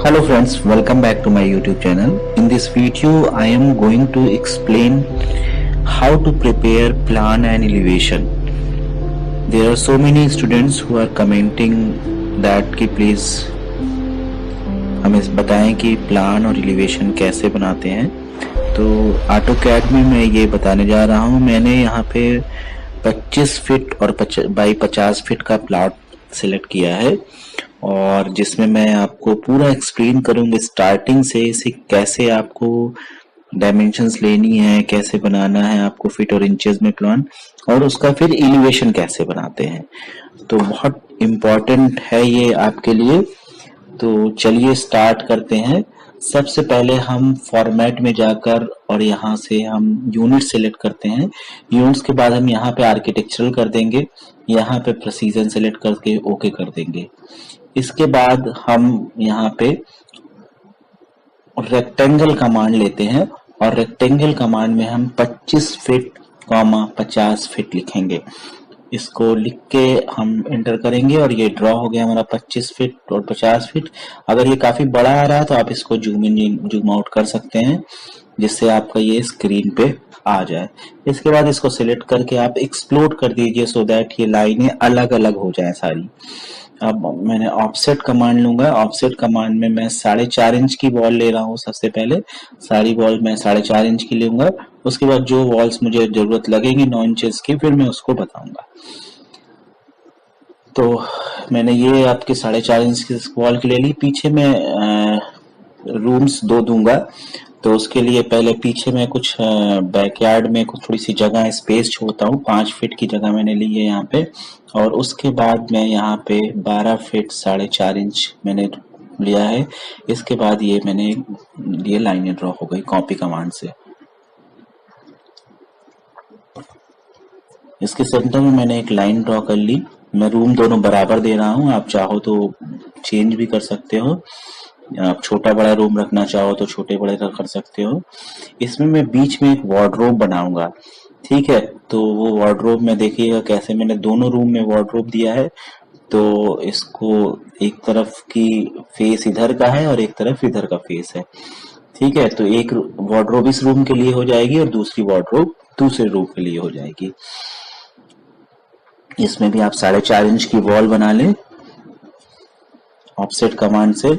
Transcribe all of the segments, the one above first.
Hello friends, welcome back to my YouTube channel. In this video, I am going to explain how to prepare plan and elevation. There are so many students who are commenting that कि please हमें बताएं कि plan और elevation कैसे बनाते हैं। तो AutoCAD में मैं ये बताने जा रहा हूँ। मैंने यहाँ पे 25 फीट और बाई 50 फीट का प्लॉट सिलेक्ट किया है और जिसमें मैं आपको पूरा एक्सप्लेन करूंगा स्टार्टिंग से इसे कैसे आपको डायमेंशंस लेनी है, कैसे बनाना है आपको फीट और इंचेस में प्लान, और उसका फिर एलिवेशन कैसे बनाते हैं। तो बहुत इम्पोर्टेंट है ये आपके लिए। तो चलिए स्टार्ट करते हैं। सबसे पहले हम फॉर्मेट में जाकर और यहाँ से हम यूनिट सेलेक्ट करते हैं। यूनिट्स के बाद हम यहाँ पे आर्किटेक्चरल कर देंगे, यहाँ पे प्रिसीजन सेलेक्ट करके ओके कर देंगे। इसके बाद हम यहाँ पे रेक्टेंगल कमांड लेते हैं और रेक्टेंगल कमांड में हम 25 फीट 50 फीट लिखेंगे। इसको लिख के हम एंटर करेंगे और ये ड्रॉ हो गया हमारा 25 फीट और 50 फीट। अगर ये काफी बड़ा आ रहा है तो आप इसको जूम इन जूम आउट कर सकते हैं जिससे आपका ये स्क्रीन पे आ जाए। इसके बाद इसको सिलेक्ट करके आप एक्सप्लोड कर दीजिए सो दैट ये लाइनें अलग अलग हो जाए सारी। अब मैंने ऑफसेट कमांड लूंगा। ऑफसेट कमांड में मैं 4.5 इंच की वॉल ले रहा हूँ। सबसे पहले सारी वॉल मैं 4.5 इंच की लूंगा। उसके बाद जो वॉल्स मुझे जरूरत लगेगी 9 इंचेस की फिर मैं उसको बताऊंगा। तो मैंने ये आपके 4.5 इंच की वॉल की ले ली। पीछे मैं रूम्स 2 दूंगा। तो उसके लिए पहले पीछे मैं कुछ बैकयार्ड में कुछ थोड़ी सी जगह स्पेस छोड़ता हूँ। 5 फीट की जगह मैंने ली है यहाँ पे। और उसके बाद मैं यहाँ पे 12 फीट 4.5 इंच मैंने लिया है। इसके बाद ये मैंने ये लाइनें ड्रॉ हो गई कॉपी कमांड से। इसके सेंटर में मैंने एक लाइन ड्रॉ कर ली। मैं रूम दोनों बराबर दे रहा हूँ। आप चाहो तो चेंज भी कर सकते हो। आप छोटा बड़ा रूम रखना चाहो तो छोटे बड़े का कर सकते हो। इसमें मैं बीच में एक वार्डरोब बनाऊंगा। ठीक है, तो वो वार्डरोब में देखिएगा कैसे मैंने दोनों रूम में वार्डरोब दिया है। तो इसको एक तरफ की फेस इधर का है और एक तरफ इधर का फेस है। ठीक है, तो एक वार्डरोब इस रूम के लिए हो जाएगी और दूसरी वार्डरोब दूसरे रूम के लिए हो जाएगी। इसमें भी आप 4.5 इंच की वॉल बना लें ऑफसेट कमांड से।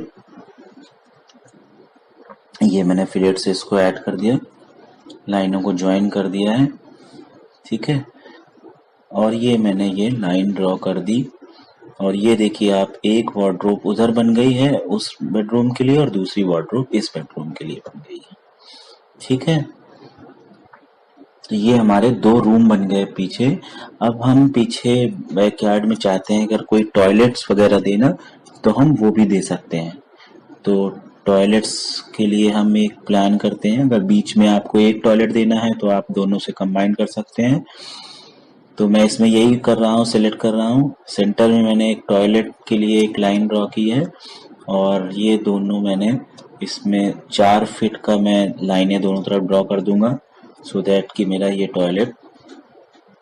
ये मैंने फिलेट से इसको ऐड कर दिया, लाइनों को ज्वाइन कर दिया है। ठीक है, और ये मैंने ये लाइन ड्रॉ कर दी। और ये देखिए आप एक वार्डरोब उधर बन गई है उस बेडरूम के लिए और दूसरी वार्डरोब इस बेडरूम के लिए बन गई है। ठीक है, तो ये हमारे 2 रूम बन गए पीछे। अब हम पीछे बैकयार्ड में चाहते हैं अगर कोई टॉयलेट्स वगैरह देना तो हम वो भी दे सकते हैं। तो टॉयलेट्स के लिए हम एक प्लान करते हैं। अगर बीच में आपको एक टॉयलेट देना है तो आप दोनों से कंबाइन कर सकते हैं। तो मैं इसमें यही कर रहा हूँ, सिलेक्ट कर रहा हूँ। सेंटर में मैंने एक टॉयलेट के लिए एक लाइन ड्रॉ की है और ये दोनों मैंने इसमें 4 फीट का मैं लाइनें दोनों तरफ ड्रॉ कर दूंगा सो दैट कि मेरा ये टॉयलेट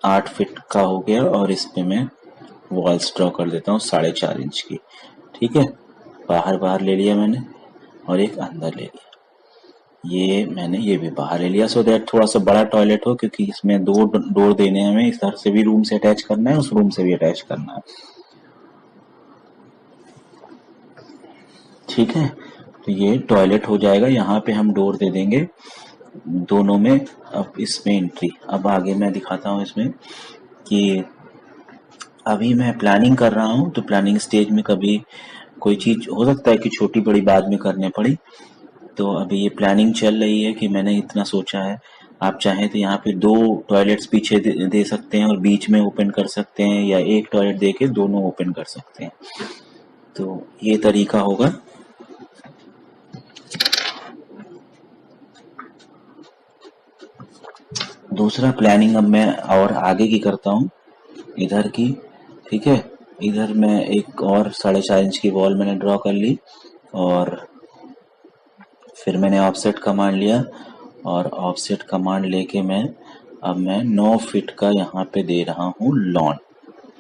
8 फीट का हो गया। और इस पे मैं वॉल्स ड्रॉ कर देता हूँ 4.5 इंच की। ठीक है, बाहर ले लिया मैंने और एक अंदर ले लिया। ये मैंने ये भी बाहर ले लिया सो दैट थोड़ा सा बड़ा टॉयलेट हो, क्योंकि इसमें 2 डोर देने हैं हमें। इस तरह से भी रूम से अटैच करना है, उस रूम से भी अटैच करना है। ठीक है, तो ये टॉयलेट हो जाएगा। यहाँ पे हम डोर दे देंगे दोनों में। अब इसमें एंट्री, अब आगे मैं दिखाता हूँ इसमें कि अभी मैं प्लानिंग कर रहा हूँ। तो प्लानिंग स्टेज में कभी कोई चीज हो सकता है कि छोटी बड़ी बाद में करने पड़ी। तो अभी ये प्लानिंग चल रही है कि मैंने इतना सोचा है। आप चाहें तो यहाँ पे 2 टॉयलेट्स पीछे दे सकते हैं और बीच में ओपन कर सकते हैं, या एक टॉयलेट दे के दोनों ओपन कर सकते हैं। तो ये तरीका होगा। दूसरा प्लानिंग अब मैं और आगे की करता हूँ, इधर की। ठीक है, इधर मैं एक और 4.5 इंच की वॉल मैंने ड्रॉ कर ली और फिर मैंने ऑफसेट कमांड लिया और ऑफसेट कमांड लेके मैं 9 फीट का यहाँ पे दे रहा हूँ लॉन।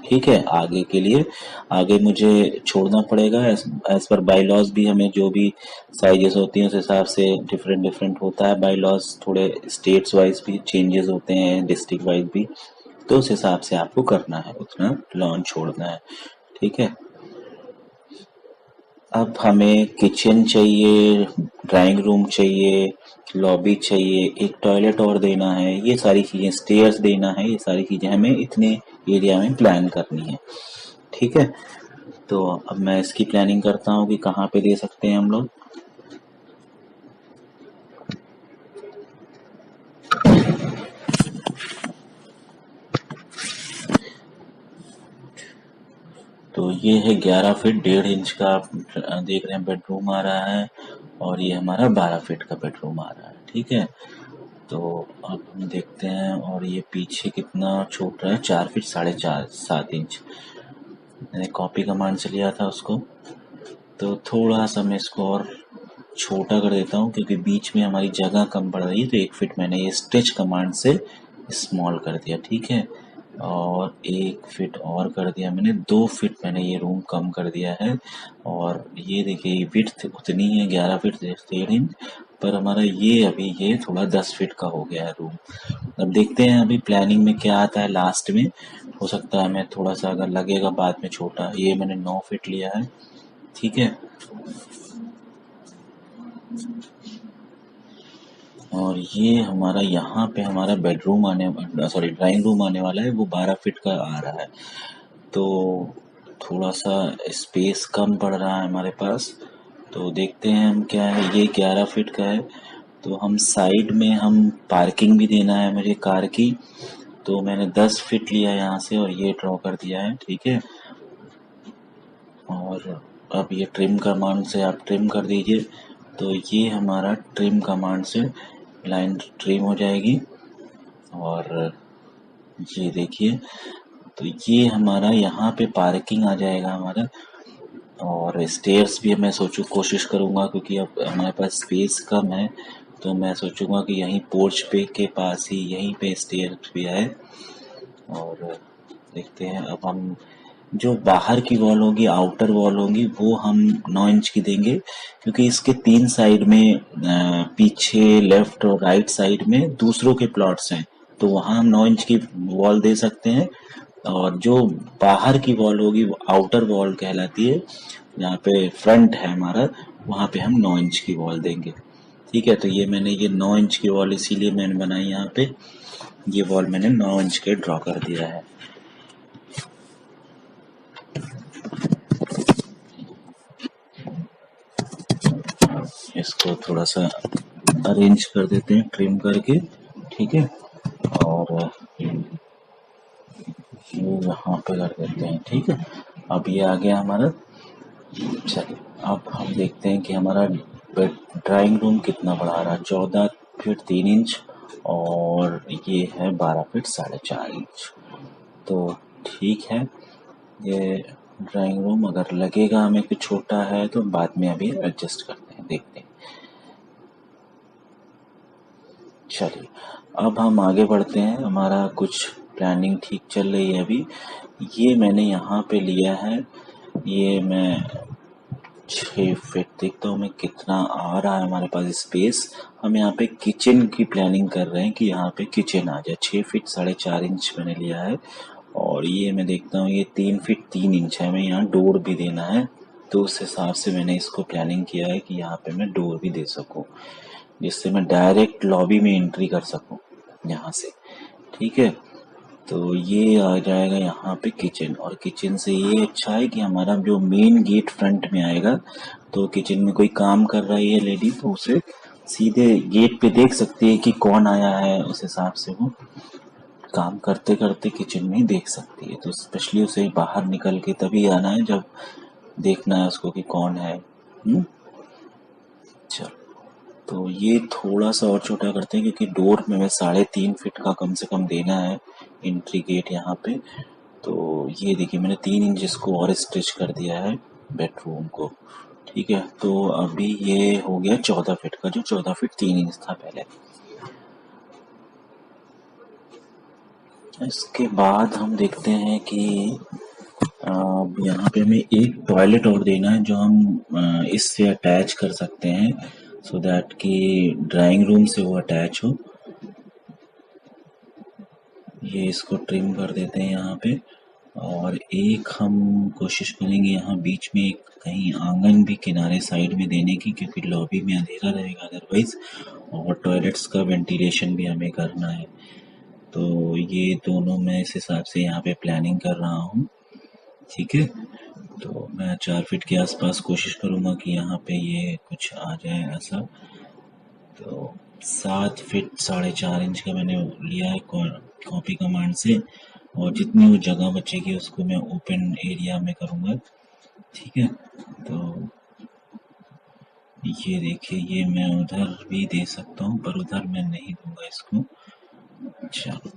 ठीक है। आगे के लिए आगे मुझे छोड़ना पड़ेगा, एज पर बाई लॉज भी हमें जो भी साइजेस होती हैं उस हिसाब से डिफरेंट डिफरेंट होता है। बाई लॉज थोड़े स्टेट्स वाइज भी चेंजेस होते हैं, डिस्ट्रिक्ट वाइज भी, तो उस हिसाब से आपको करना है, उतना लॉन छोड़ना है। ठीक है। अब हमें किचन चाहिए, ड्राइंग रूम चाहिए, लॉबी चाहिए, एक टॉयलेट और देना है, ये सारी चीजें, स्टेयर्स देना है, ये सारी चीजें हमें इतने एरिया में प्लान करनी है। ठीक है। तो अब मैं इसकी प्लानिंग करता हूँ कि कहाँ पे दे सकते हैं हम लोग। तो ये है 11 फीट 1.5 इंच का, आप देख रहे हैं बेडरूम आ रहा है, और ये हमारा 12 फीट का बेडरूम आ रहा है। ठीक है। तो अब हम देखते हैं, और ये पीछे कितना छूट रहा है, 4 फीट 4.5 7 इंच। मैंने कॉपी कमांड से लिया था उसको, तो थोड़ा सा मैं इसको और छोटा कर देता हूँ, क्योंकि बीच में हमारी जगह कम पड़ रही है, तो 1 फीट मैंने ये स्ट्रेच कमांड से स्मॉल कर दिया। ठीक है। और 1 फीट और कर दिया मैंने, 2 फीट मैंने ये रूम कम कर दिया है। और ये देखिए विड्थ उतनी है 11 फीट 1.5 इंच, पर हमारा ये अभी ये थोड़ा 10 फीट का हो गया है रूम। अब देखते हैं अभी प्लानिंग में क्या आता है लास्ट में। हो सकता है मैं थोड़ा सा अगर लगेगा बाद में छोटा, ये मैंने 9 फीट लिया है। ठीक है। और ये हमारा यहाँ पे हमारा बेडरूम आने, सॉरी ड्राइंग रूम आने वाला है, वो 12 फीट का आ रहा है। तो थोड़ा सा स्पेस कम पड़ रहा है हमारे पास। तो देखते हैं हम क्या है, ये 11 फीट का है, तो हम साइड में हम पार्किंग भी देना है मुझे कार की। तो मैंने 10 फीट लिया यहाँ से और ये ड्रॉ कर दिया है। ठीक है। और अब ये ट्रिम कमांड से आप ट्रिम कर दीजिए, तो ये हमारा ट्रिम कमांड से लाइन ट्रिम हो जाएगी। और ये देखिए, तो ये हमारा यहाँ पे पार्किंग आ जाएगा हमारा। और स्टेयर्स भी मैं सोचूं कोशिश करूँगा, क्योंकि अब हमारे पास स्पेस कम है, तो मैं सोचूंगा कि यहीं पोर्च पे के पास ही यहीं पे स्टेयर्स भी आए। और देखते हैं अब हम, जो बाहर की वॉल होगी, आउटर वॉल होगी, वो हम 9 इंच की देंगे, क्योंकि इसके 3 साइड में पीछे लेफ्ट और राइट साइड में दूसरों के प्लॉट्स हैं, तो वहां हम 9 इंच की वॉल दे सकते हैं। और जो बाहर की वॉल होगी वो आउटर वॉल कहलाती है, जहाँ पे फ्रंट है हमारा, वहां पे हम 9 इंच की वॉल देंगे। ठीक है। तो ये मैंने ये 9 इंच की वॉल इसीलिए मैंने बनाई यहाँ पे, ये वॉल मैंने 9 इंच के ड्रॉ कर दिया है। इसको थोड़ा सा अरेंज कर देते हैं ट्रिम करके। ठीक है। और ये यहाँ पे कर देते हैं। ठीक है। अब ये आ गया हमारा। चलिए अब हम देखते हैं कि हमारा ड्राइंग रूम कितना बड़ा आ रहा है, 14 फीट 3 इंच, और ये है 12 फीट 4.5 इंच। तो ठीक है। ये ड्राइंग रूम अगर लगेगा हमें कि छोटा है, तो बाद में अभी एडजस्ट करते हैं, देखते हैं। चलिए अब हम आगे बढ़ते हैं, हमारा कुछ प्लानिंग ठीक चल रही है अभी। ये मैंने यहाँ पे लिया है, ये मैं 6 फीट, देखता हूँ मैं कितना आ रहा है हमारे पास स्पेस। हम यहाँ पे किचन की प्लानिंग कर रहे हैं कि यहाँ पे किचन आ जाए। 6 फीट 4.5 इंच मैंने लिया है, और ये मैं देखता हूँ ये 3 फीट 3 इंच है, हमें यहाँ डोर भी देना है, तो उस हिसाब से मैंने इसको प्लानिंग किया है कि यहाँ पे मैं डोर भी दे सकूँ, जिससे मैं डायरेक्ट लॉबी में एंट्री कर सकूं यहाँ से। ठीक है। तो ये आ जाएगा यहाँ पे किचन, और किचन से ये अच्छा है कि हमारा जो मेन गेट फ्रंट में आएगा, तो किचन में कोई काम कर रही है लेडी, तो उसे सीधे गेट पे देख सकती है कि कौन आया है, उस हिसाब से वो काम करते करते किचन में ही देख सकती है। तो स्पेशली उसे बाहर निकल के तभी आना है जब देखना है उसको कि कौन है। चलो, तो ये थोड़ा सा और छोटा करते हैं, क्योंकि डोर में मैं 3.5 फीट का कम से कम देना है एंट्री गेट यहाँ पे। तो ये देखिए मैंने 3 इंच इसको और स्ट्रेच कर दिया है बेडरूम को। ठीक है। तो अभी ये हो गया 14 फीट का, जो 14 फीट 3 इंच था पहले। इसके बाद हम देखते हैं कि यहाँ पे हमें एक टॉयलेट और देना है जो हम इससे अटैच कर सकते हैं सो दैट कि ड्राइंग रूम से वो अटैच हो। ये इसको ट्रिम कर देते हैं यहाँ पे। और एक हम कोशिश करेंगे यहाँ बीच में एक कहीं आंगन भी किनारे साइड में देने की, क्योंकि लॉबी में अंधेरा रहेगा अदरवाइज, और टॉयलेट्स का वेंटिलेशन भी हमें करना है। तो ये दोनों मैं इस हिसाब से यहाँ पे प्लानिंग कर रहा हूँ। ठीक है, तो मैं 4 फीट के आसपास कोशिश करूँगा कि यहाँ पे ये कुछ आ जाए ऐसा। तो 7 फीट 4.5 इंच का मैंने लिया है कॉपी कमांड से, और जितनी वो जगह बचेगी उसको मैं ओपन एरिया में करूँगा। ठीक है, तो ये देखिए, ये मैं उधर भी दे सकता हूँ पर उधर मैं नहीं दूंगा इसको। चलो,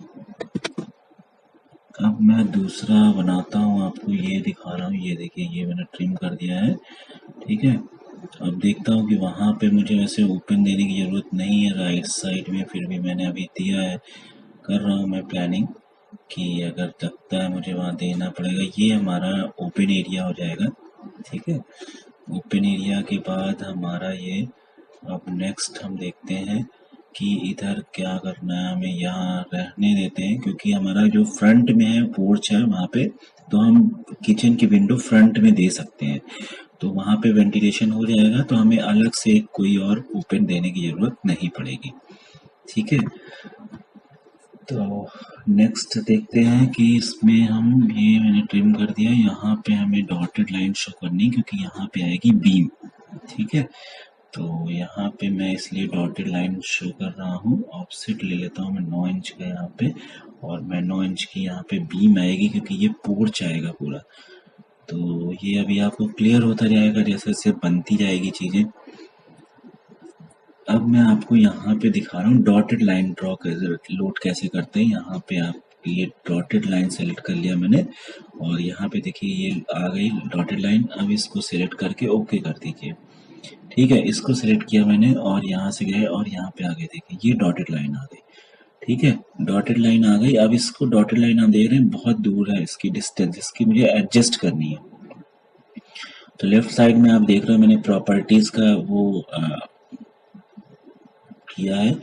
अब मैं दूसरा बनाता हूँ, आपको ये दिखा रहा हूँ। ये देखिए, ये मैंने ट्रिम कर दिया है। ठीक है, अब देखता हूँ कि वहाँ पे मुझे वैसे ओपन देने की ज़रूरत नहीं है राइट साइड में, फिर भी मैंने अभी दिया है। कर रहा हूँ मैं प्लानिंग कि अगर लगता है मुझे वहाँ देना पड़ेगा। ये हमारा ओपन एरिया हो जाएगा। ठीक है, ओपन एरिया के बाद हमारा ये, अब नेक्स्ट हम देखते हैं कि इधर क्या करना है हमें। यहाँ रहने देते हैं क्योंकि हमारा जो फ्रंट में है पोर्च है वहाँ पे, तो हम किचन की विंडो फ्रंट में दे सकते हैं, तो वहाँ पे वेंटिलेशन हो जाएगा, तो हमें अलग से कोई और ओपन देने की ज़रूरत नहीं पड़ेगी। ठीक है, तो नेक्स्ट देखते हैं कि इसमें हम, ये मैंने ट्रिम कर दिया। यहाँ पे हमें डॉटेड लाइन शो करनी क्योंकि यहाँ पे आएगी बीम। ठीक है, तो यहाँ पे मैं इसलिए डॉटेड लाइन शो कर रहा हूँ। ऑफसेट ले लेता हूँ मैं 9 इंच का यहाँ पे, और मैं 9 इंच की यहाँ पे बीम आएगी क्योंकि ये पोर्च आएगा पूरा। तो ये अभी आपको क्लियर होता जाएगा जैसे जैसे बनती जाएगी चीज़ें। अब मैं आपको यहाँ पे दिखा रहा हूँ डॉटेड लाइन ड्रॉ कैसे, लोड कैसे करते हैं। यहाँ पे आप ये डॉटेड लाइन सेलेक्ट कर लिया मैंने, और यहाँ पे देखिए ये आ गई डॉटेड लाइन। अब इसको सिलेक्ट करके ओके कर दीजिए। ठीक है, इसको सिलेक्ट किया मैंने और यहाँ से गए और यहाँ पे आगे देखिए ये डॉटेड लाइन आ गई। ठीक है, डॉटेड लाइन आ गई। अब इसको डॉटेड लाइन आप देख रहे हैं बहुत दूर है इसकी डिस्टेंस, इसकी मुझे एडजस्ट करनी है। तो लेफ्ट साइड में आप देख रहे हो मैंने प्रॉपर्टीज का वो किया है।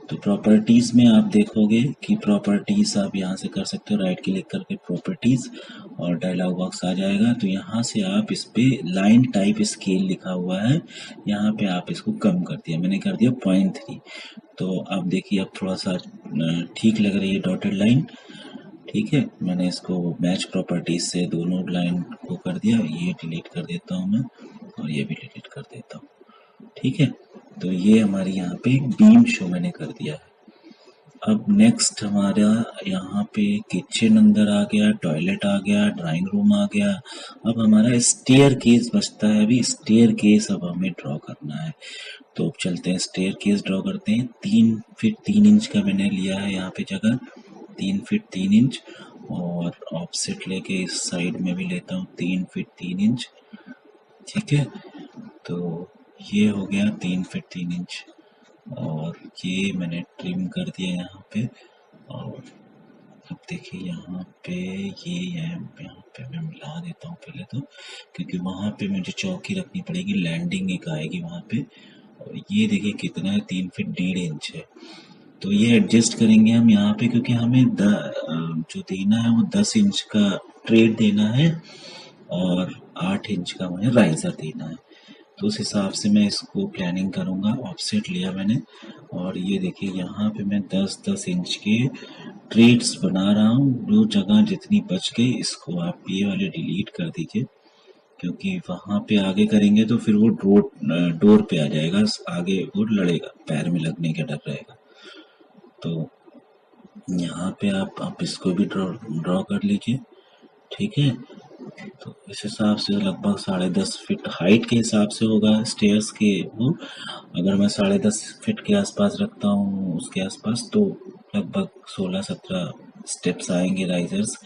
तो प्रॉपर्टीज में आप देखोगे कि प्रॉपर्टीज आप यहाँ से कर सकते हो, राइट क्लिक करके प्रॉपर्टीज, और डायलॉग बॉक्स आ जाएगा। तो यहाँ से आप इस पे लाइन टाइप स्केल लिखा हुआ है, यहाँ पे आप इसको कम कर दिया, मैंने कर दिया 0.3। तो आप देखिए अब थोड़ा सा ठीक लग रही है डॉटेड लाइन। ठीक है, मैंने इसको मैच प्रॉपर्टीज से दोनों लाइन को कर दिया। ये डिलीट कर देता हूँ मैं, और ये भी डिलीट कर देता हूँ। ठीक है, तो ये हमारी यहाँ पे बीम शो मैंने कर दिया है। अब नेक्स्ट हमारा यहाँ पे किचन अंदर आ गया, टॉयलेट आ गया, ड्राइंग रूम आ गया। अब हमारा स्टेयर केस बचता है। अभी स्टेयर केस अब हमें ड्रॉ करना है, तो अब चलते हैं स्टेयर केस ड्रॉ करते हैं। 3 फीट 3 इंच का मैंने लिया है यहाँ पे जगह, 3 फीट 3 इंच, और ऑफसेट लेके इस साइड में भी लेता हूँ 3 फीट 3 इंच। ठीक है, तो ये हो गया 3 फीट 3 इंच, और ये मैंने ट्रिम कर दिया यहाँ पे। और अब देखिए यहाँ पे ये है, यहाँ पे मैं मिला देता हूँ पहले तो, क्योंकि वहाँ पे मुझे चौकी रखनी पड़ेगी, लैंडिंग एक आएगी वहाँ पे। और ये देखिए कितना है, 3 फीट 1.5 इंच है। तो ये एडजस्ट करेंगे हम यहाँ पे, क्योंकि हमें जो देना है वो 10 इंच का ट्रेड देना है, और 8 इंच का मुझे राइजर देना है। तो उस हिसाब से मैं इसको प्लानिंग करूँगा। ऑफसेट लिया मैंने, और ये देखिए यहाँ पे मैं 10-10 इंच के ट्रेड्स बना रहा हूँ। जो जगह जितनी बच गई इसको आप ये वाले डिलीट कर दीजिए, क्योंकि वहाँ पे आगे करेंगे तो फिर वो डोर पे आ जाएगा, आगे वो लड़ेगा, पैर में लगने का डर रहेगा। तो यहाँ पे आप इसको भी ड्रॉ कर लीजिए। ठीक है, तो इस हिसाब से लगभग 10.5 फीट हाइट के हिसाब से होगा स्टेयर्स के वो। अगर मैं 10.5 फीट के आसपास रखता हूँ उसके आसपास, तो लगभग 16-17 स्टेप्स आएंगे राइजर्स।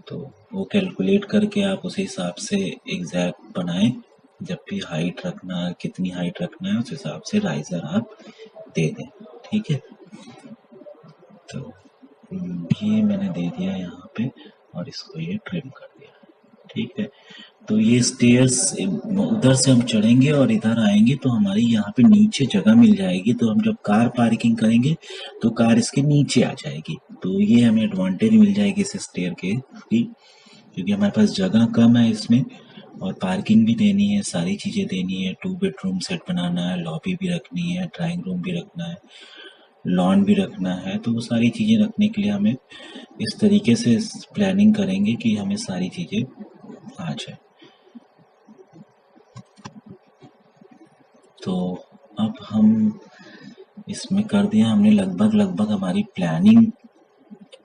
तो वो कैलकुलेट करके आप उसी हिसाब से एग्जैक्ट बनाएं। जब भी हाइट रखना, कितनी हाइट रखना है उस हिसाब से राइजर आप दे दें। ठीक है, तो ये मैंने दे दिया यहाँ पे और इसको ये ट्रिम कर दिया, ठीक है। तो ये स्टेयर्स उधर से हम चढ़ेंगे और इधर आएंगे तो हमारी यहाँ पे नीचे जगह मिल जाएगी, तो हम जब कार पार्किंग करेंगे तो कार इसके नीचे आ जाएगी। तो ये हमें एडवांटेज मिल जाएगी इस स्टेयर के की, क्योंकि हमारे पास जगह कम है इसमें और पार्किंग भी देनी है, सारी चीज़ें देनी है, 2 बेडरूम सेट बनाना है, लॉबी भी रखनी है, ड्राइंग रूम भी रखना है, लॉन भी रखना है। तो वो सारी चीज़ें रखने के लिए हमें इस तरीके से प्लानिंग करेंगे कि हमें सारी चीज़ें आ जाए। तो अब हम इसमें कर दिया हमने, लगभग हमारी प्लानिंग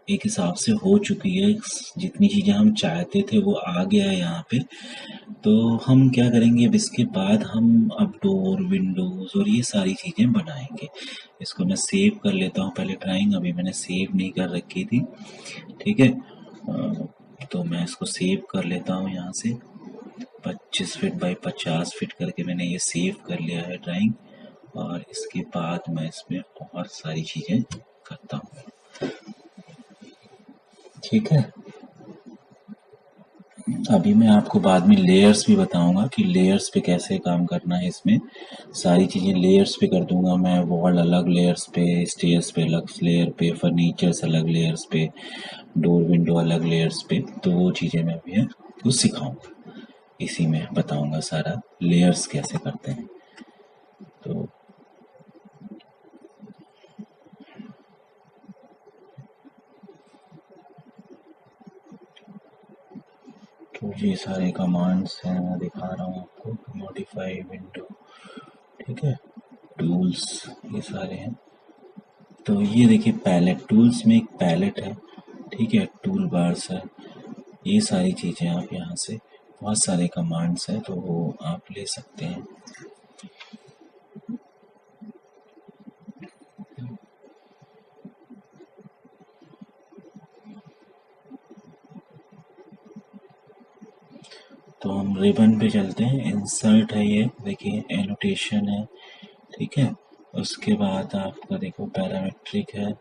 एक हिसाब से हो चुकी है, जितनी चीज़ें हम चाहते थे वो आ गया है यहाँ पे। तो हम क्या करेंगे, अब इसके बाद हम अब डोर विंडोज़ और ये सारी चीज़ें बनाएंगे। इसको मैं सेव कर लेता हूँ पहले ड्राइंग, अभी मैंने सेव नहीं कर रखी थी, ठीक है। तो मैं इसको सेव कर लेता हूँ यहाँ से, 25 फीट बाई 50 फीट करके मैंने ये सेव कर लिया है ड्राइंग। और इसके बाद मैं इसमें और सारी चीज़ें करता हूँ, ठीक है। अभी मैं आपको बाद में लेयर्स भी बताऊंगा कि लेयर्स पे कैसे काम करना है। इसमें सारी चीज़ें लेयर्स पे कर दूंगा मैं, वॉल अलग लेयर्स पे, स्टेयर्स पे अलग लेयर पे, फर्नीचर्स अलग लेयर्स पे, डोर विंडो अलग लेयर्स पे। तो वो चीज़ें मैं अभी आपको सिखाऊंगा, इसी में बताऊंगा सारा लेयर्स कैसे करते हैं। तो ये सारे कमांड्स हैं, मैं दिखा रहा हूँ आपको। मॉडिफाई विंडो, ठीक है, टूल्स, ये सारे हैं। तो ये देखिए पैलेट, टूल्स में एक पैलेट है, ठीक है, टूल बार्स है, ये सारी चीज़ें आप यहाँ से, बहुत सारे कमांड्स हैं तो वो आप ले सकते हैं। तो हम रिबन पे चलते हैं, इंसर्ट है ये देखिए, एनोटेशन है, ठीक है। उसके बाद आपका देखो पैरामेट्रिक है,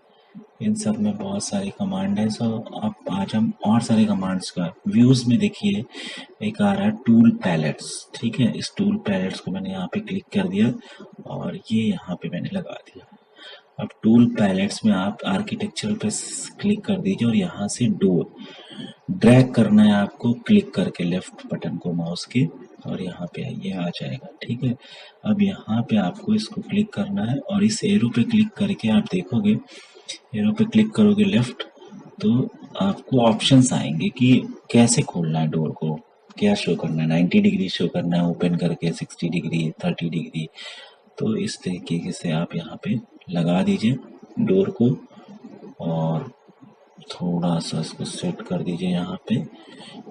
इन सब में बहुत सारी कमांड है। सो अब आज हम और सारे कमांड्स का व्यूज में देखिए, एक आ रहा है टूल पैलेट्स, ठीक है। इस टूल पैलेट्स को मैंने यहाँ पे क्लिक कर दिया और ये यहाँ पे मैंने लगा दिया। अब टूल पैलेट्स में आप आर्किटेक्चर पे क्लिक कर दीजिए और यहाँ से डोर ड्रैग करना है आपको, क्लिक करके लेफ्ट बटन को माउस के, और यहाँ पे ये आ जाएगा, ठीक है। अब यहाँ पे आपको इसको क्लिक करना है और इस एरो पे क्लिक करके आप देखोगे, एरो पे क्लिक करोगे लेफ्ट, तो आपको ऑप्शंस आएंगे कि कैसे खोलना है डोर को, क्या शो करना है, 90 डिग्री शो करना है ओपन करके, 60 डिग्री, 30 डिग्री। तो इस तरीके से आप यहाँ पे लगा दीजिए डोर को और थोड़ा सा इसको सेट कर दीजिए यहाँ पे,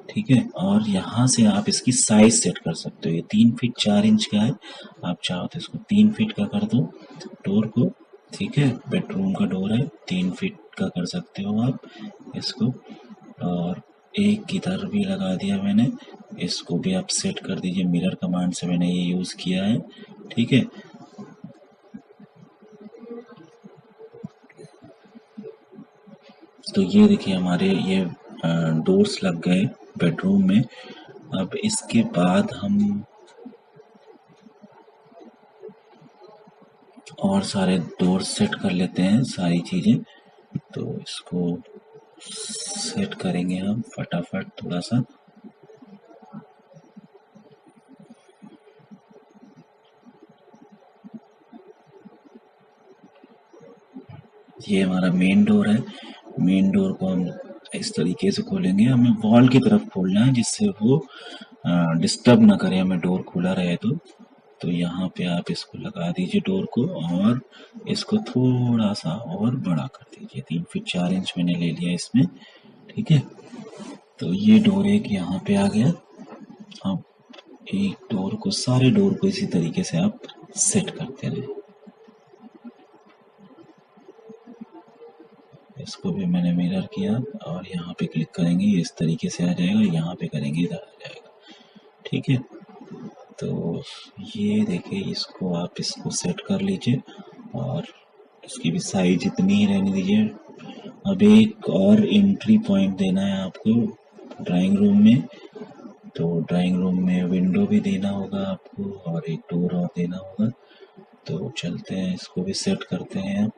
ठीक है। और यहाँ से आप इसकी साइज सेट कर सकते हो, ये 3 फीट 4 इंच का है, आप चाहो तो इसको 3 फीट का कर दो डोर को, ठीक है। बेडरूम का डोर है, 3 फीट का कर सकते हो आप इसको। और एक इधर भी लगा दिया मैंने, इसको भी आप सेट कर दीजिए, मिरर कमांड से मैंने ये यूज़ किया है, ठीक है। तो ये देखिए हमारे ये डोर्स लग गए बेडरूम में। अब इसके बाद हम और सारे डोर सेट कर लेते हैं सारी चीज़ें। तो इसको सेट करेंगे हम फटाफट थोड़ा सा। ये हमारा मेन डोर है, मेन डोर को हम इस तरीके से खोलेंगे, हमें वॉल की तरफ खोलना है जिससे वो डिस्टर्ब ना करे हमें, डोर खुला रहे तो यहाँ पे आप इसको लगा दीजिए डोर को और इसको थोड़ा सा और बड़ा कर दीजिए, 3 फीट 4 इंच मैंने ले लिया इसमें, ठीक है। तो ये डोर एक यहाँ पे आ गया। अब एक डोर को, सारे डोर को इसी तरीके से आप सेट करते रहे। इसको भी मैंने मिरर किया और यहाँ पे क्लिक करेंगे ये इस तरीके से आ जाएगा, यहाँ पे करेंगे इधर आ जाएगा, ठीक है। तो ये देखिए, इसको आप इसको सेट कर लीजिए और इसकी भी साइज इतनी ही रहने दीजिए, अब एक और एंट्री पॉइंट देना है आपको ड्राइंग रूम में, तो ड्राइंग रूम में विंडो भी देना होगा आपको और एक डोर और देना होगा। तो चलते हैं, इसको भी सेट करते हैं। अब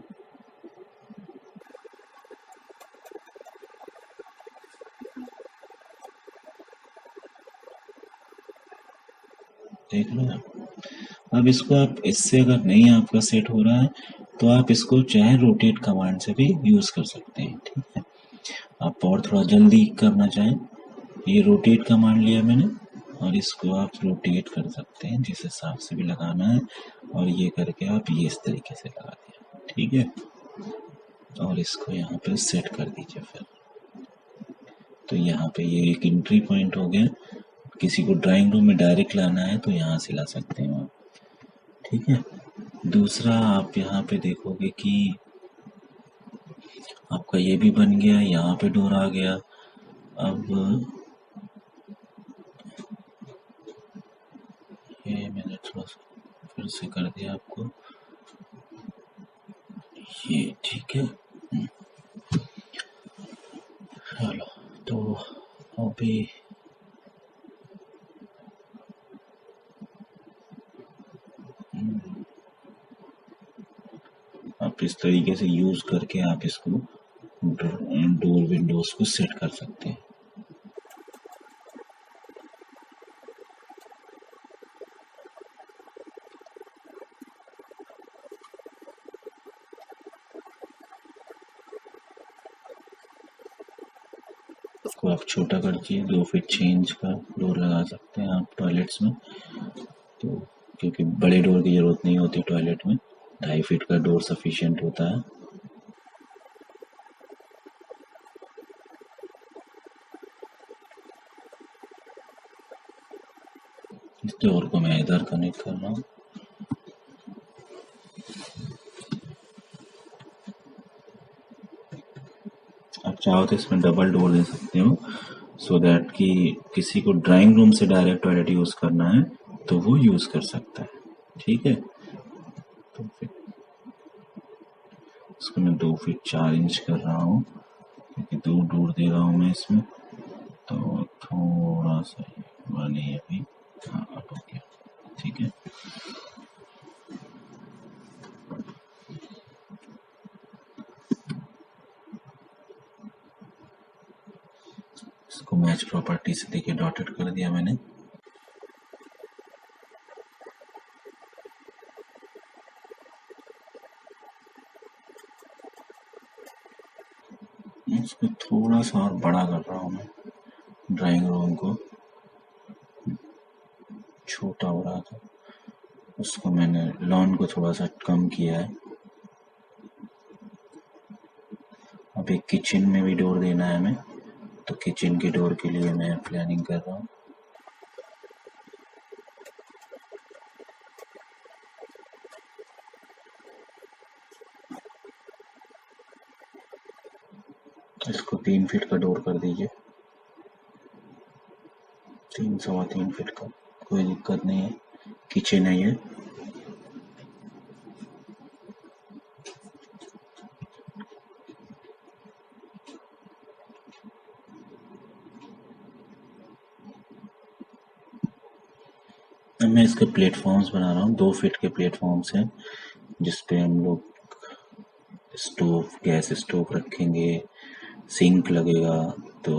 देख लो आप, अब इसको आप इससे अगर नहीं आपका सेट हो रहा है तो आप इसको चाहे रोटेट कमांड से भी यूज कर सकते हैं। ठीक है, आप और थोड़ा जल्दी करना चाहें, ये रोटेट कमांड लिया मैंने और इसको आप रोटेट कर सकते हैं जिस हिसाब से भी लगाना है, और ये करके आप ये इस तरीके से लगा दिया। ठीक है, और इसको यहाँ पे सेट कर दीजिए फिर। तो यहाँ पे ये एक एंट्री पॉइंट हो गया, किसी को ड्राइंग रूम में डायरेक्ट लाना है तो यहाँ से ला सकते हैं आप। ठीक है, दूसरा आप यहाँ पे देखोगे कि आपका ये भी बन गया, यहाँ पे डोर आ गया। अब ये मैंने थोड़ा सा फिर से कर दिया आपको, ये ठीक है। चलो, तो अभी आप इस तरीके से यूज करके आप इसको डोर विंडोज को सेट कर सकते हैं। इसको आप छोटा कर दीजिए, 2 फीट 6 इंच का डोर लगा सकते हैं आप टॉयलेट्स में। तो क्योंकि बड़े डोर की जरूरत नहीं होती टॉयलेट में, 2.5 फीट का डोर सफिशिएंट होता है। इस डोर को मैं इधर कनेक्ट कर रहा हूँ। आप चाहो तो इसमें डबल डोर दे सकते हो, सो दैट कि किसी को ड्राइंग रूम से डायरेक्ट टॉयलेट यूज करना है तो वो यूज कर सकता है। ठीक है, तो फिर इसको मैं 2 फीट 4 इंच कर रहा हूँ, क्योंकि 2 डोर दे रहा हूँ मैं इसमें। तो थोड़ा सा वाले अभी, हाँ अब हो गया। ठीक है, इसको मैच प्रॉपर्टी से देखिए डॉटेड कर दिया मैंने। इसको थोड़ा सा और बड़ा कर रहा हूँ मैं, ड्राइंग रूम को छोटा हो रहा था, उसको मैंने लॉन को थोड़ा सा कम किया है। अब एक किचन में भी डोर देना है हमें, तो किचन के डोर के लिए मैं प्लानिंग कर रहा हूँ। इसको 3 फीट का डोर कर दीजिए, 3 सवा 3 फीट का, कोई दिक्कत नहीं है, किचन है ये। अब मैं इसके प्लेटफॉर्म्स बना रहा हूँ, 2 फीट के प्लेटफॉर्म्स हैं जिसपे हम लोग स्टोव, गैस स्टोव रखेंगे, सिंक लगेगा, तो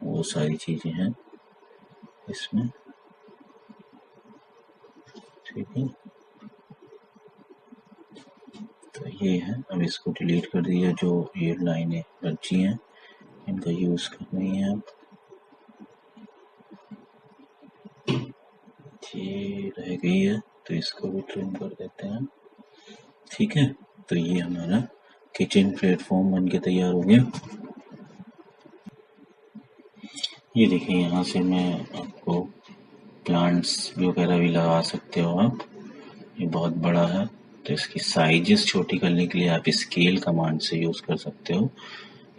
वो सारी चीजें हैं इसमें। ठीक है, तो ये है। अब इसको डिलीट कर दिया, जो ये लाइनें बची हैं इनका यूज करनी है अब। ये रह गई है तो इसको भी ट्रिम कर देते हैं। ठीक है, तो ये हमारा किचन प्लेटफॉर्म बन के तैयार हो गया। ये देखिए, यहाँ से मैं आपको प्लांट्स वगैरह भी लगा सकते हो आप। ये बहुत बड़ा है तो इसकी साइजेस छोटी करने के लिए आप स्केल कमांड से यूज कर सकते हो,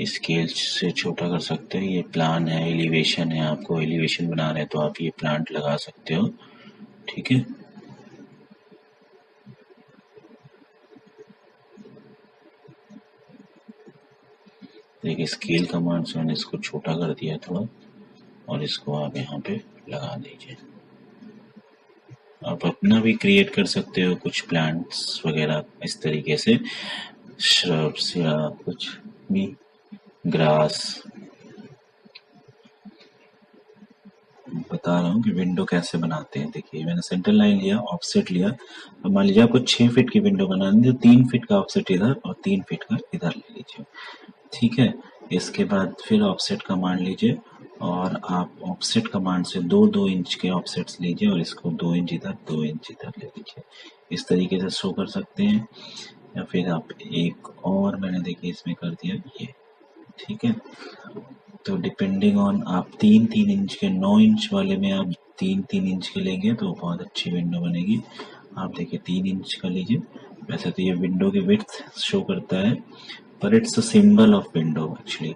स्केल से छोटा कर सकते हो। ये प्लान है, एलिवेशन है, आपको एलिवेशन बना रहे हैं तो आप ये प्लांट लगा सकते हो। ठीक है, देखिए स्केल कमांड से मैंने इसको छोटा कर दिया थोड़ा, और इसको आप यहाँ पे लगा दीजिए। आप अपना भी क्रिएट कर सकते हो कुछ प्लांट्स वगैरह इस तरीके से, श्रब्स या कुछ भी, ग्रास। बता रहा हूँ कि विंडो कैसे बनाते हैं। देखिए मैंने सेंटर लाइन लिया, ऑफसेट लिया। अब मान लीजिए आपको 6 फीट की विंडो बनानी है, तो 3 फीट का ऑफसेट इधर और 3 फीट का इधर ले लीजिए। ठीक है, इसके बाद फिर ऑफसेट कमांड लीजिए, और आप ऑफसेट कमांड से 2-2 इंच के ऑफसेट्स लीजिए, और इसको 2 इंच इधर 2 इंच इधर ले लीजिए। इस तरीके से शो कर सकते हैं। या फिर आप एक और मैंने देखिए इसमें कर दिया ये। ठीक है, तो डिपेंडिंग ऑन आप 3-3 इंच के, 9 इंच वाले में आप 3-3 इंच के लेंगे तो बहुत अच्छी विंडो बनेगी। आप देखिए 3 इंच का लीजिए। वैसे तो ये विंडो की विड्थ शो करता है, पर it's a symbol of window actually,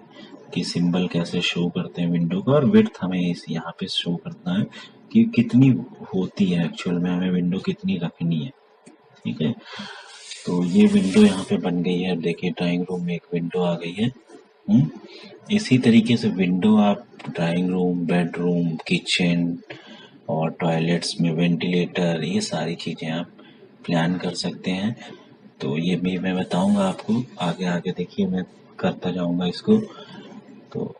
कि सिंबल कैसे शो करते हैं विंडो का, और विड्थ हमें इस यहाँ पे शो करता है कि कितनी होती है एक्चुअल में, हमें विंडो कितनी रखनी है। ठीक है, तो ये विंडो यहाँ पे बन गई है। अब देखिए ड्राइंग रूम में एक विंडो आ गई है। इसी तरीके से विंडो आप ड्राइंग रूम, बेडरूम, किचन और टॉयलेट्स में वेंटिलेटर, ये सारी चीज़ें आप प्लान कर सकते हैं। तो ये भी मैं बताऊंगा आपको आगे आगे। देखिए मैं करता जाऊंगा इसको। तो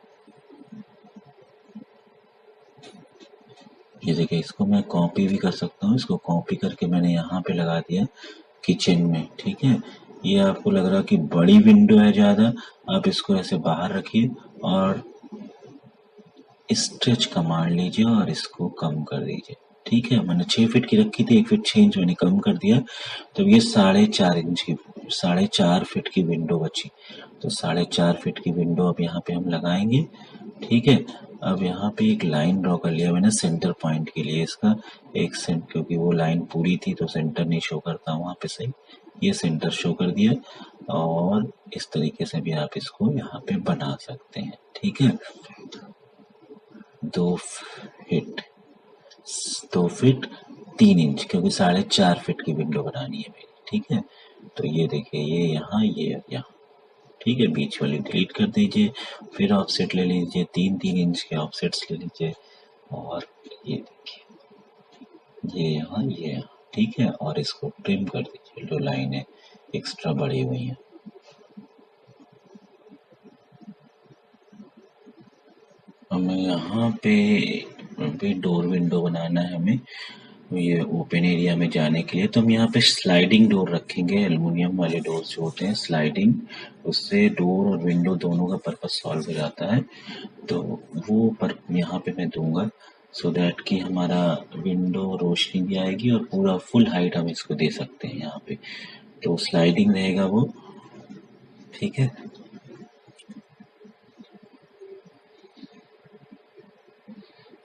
ये देखिए, इसको मैं कॉपी भी कर सकता हूँ। इसको कॉपी करके मैंने यहाँ पे लगा दिया किचन में। ठीक है, ये आपको लग रहा कि बड़ी विंडो है ज़्यादा, आप इसको ऐसे बाहर रखिए और स्ट्रेच कमांड लीजिए और इसको कम कर दीजिए। ठीक है, मैंने 6 फीट की रखी थी, 1 फीट 6 इंच मैंने कम कर दिया, तो ये 4.5 फीट की विंडो बची। तो 4.5 फीट की विंडो अब यहाँ पे हम लगाएंगे। ठीक है, अब यहाँ पे एक लाइन ड्रॉ कर लिया मैंने सेंटर पॉइंट के लिए इसका, एक सेंट, क्योंकि वो लाइन पूरी थी तो सेंटर नहीं शो करता वहाँ पे सही। ये सेंटर शो कर दिया, और इस तरीके से भी आप इसको यहाँ पे बना सकते हैं। ठीक है, 2 फीट 2 फीट 3 इंच, क्योंकि 4.5 फीट की विंडो बनानी है मेरी। ठीक है, तो ये देखिए, ये यहाँ, ये यहाँ। ठीक है, बीच वाली डिलीट कर दीजिए। फिर ऑफसेट ले लीजिए, 3-3 इंच के ऑफसेट्स ले लीजिए, और ये देखिए, ये यहाँ, ये यहाँ। ठीक है, और इसको ट्रिम कर दीजिए, जो लाइनें एक्स्ट्रा बढ़ी हुई हैं। हमें यहाँ पे भी डोर विंडो बनाना है हमें, ये ओपन एरिया में जाने के लिए। तो हम यहाँ पे स्लाइडिंग डोर रखेंगे, एल्युमिनियम वाले डोर जो होते हैं स्लाइडिंग, उससे डोर और विंडो दोनों का पर्पस सॉल्व हो जाता है। तो वो पर यहाँ पे मैं दूंगा, सो दैट कि हमारा विंडो रोशनी भी आएगी और पूरा फुल हाइट हम इसको दे सकते हैं यहाँ पे। तो स्लाइडिंग रहेगा वो। ठीक है,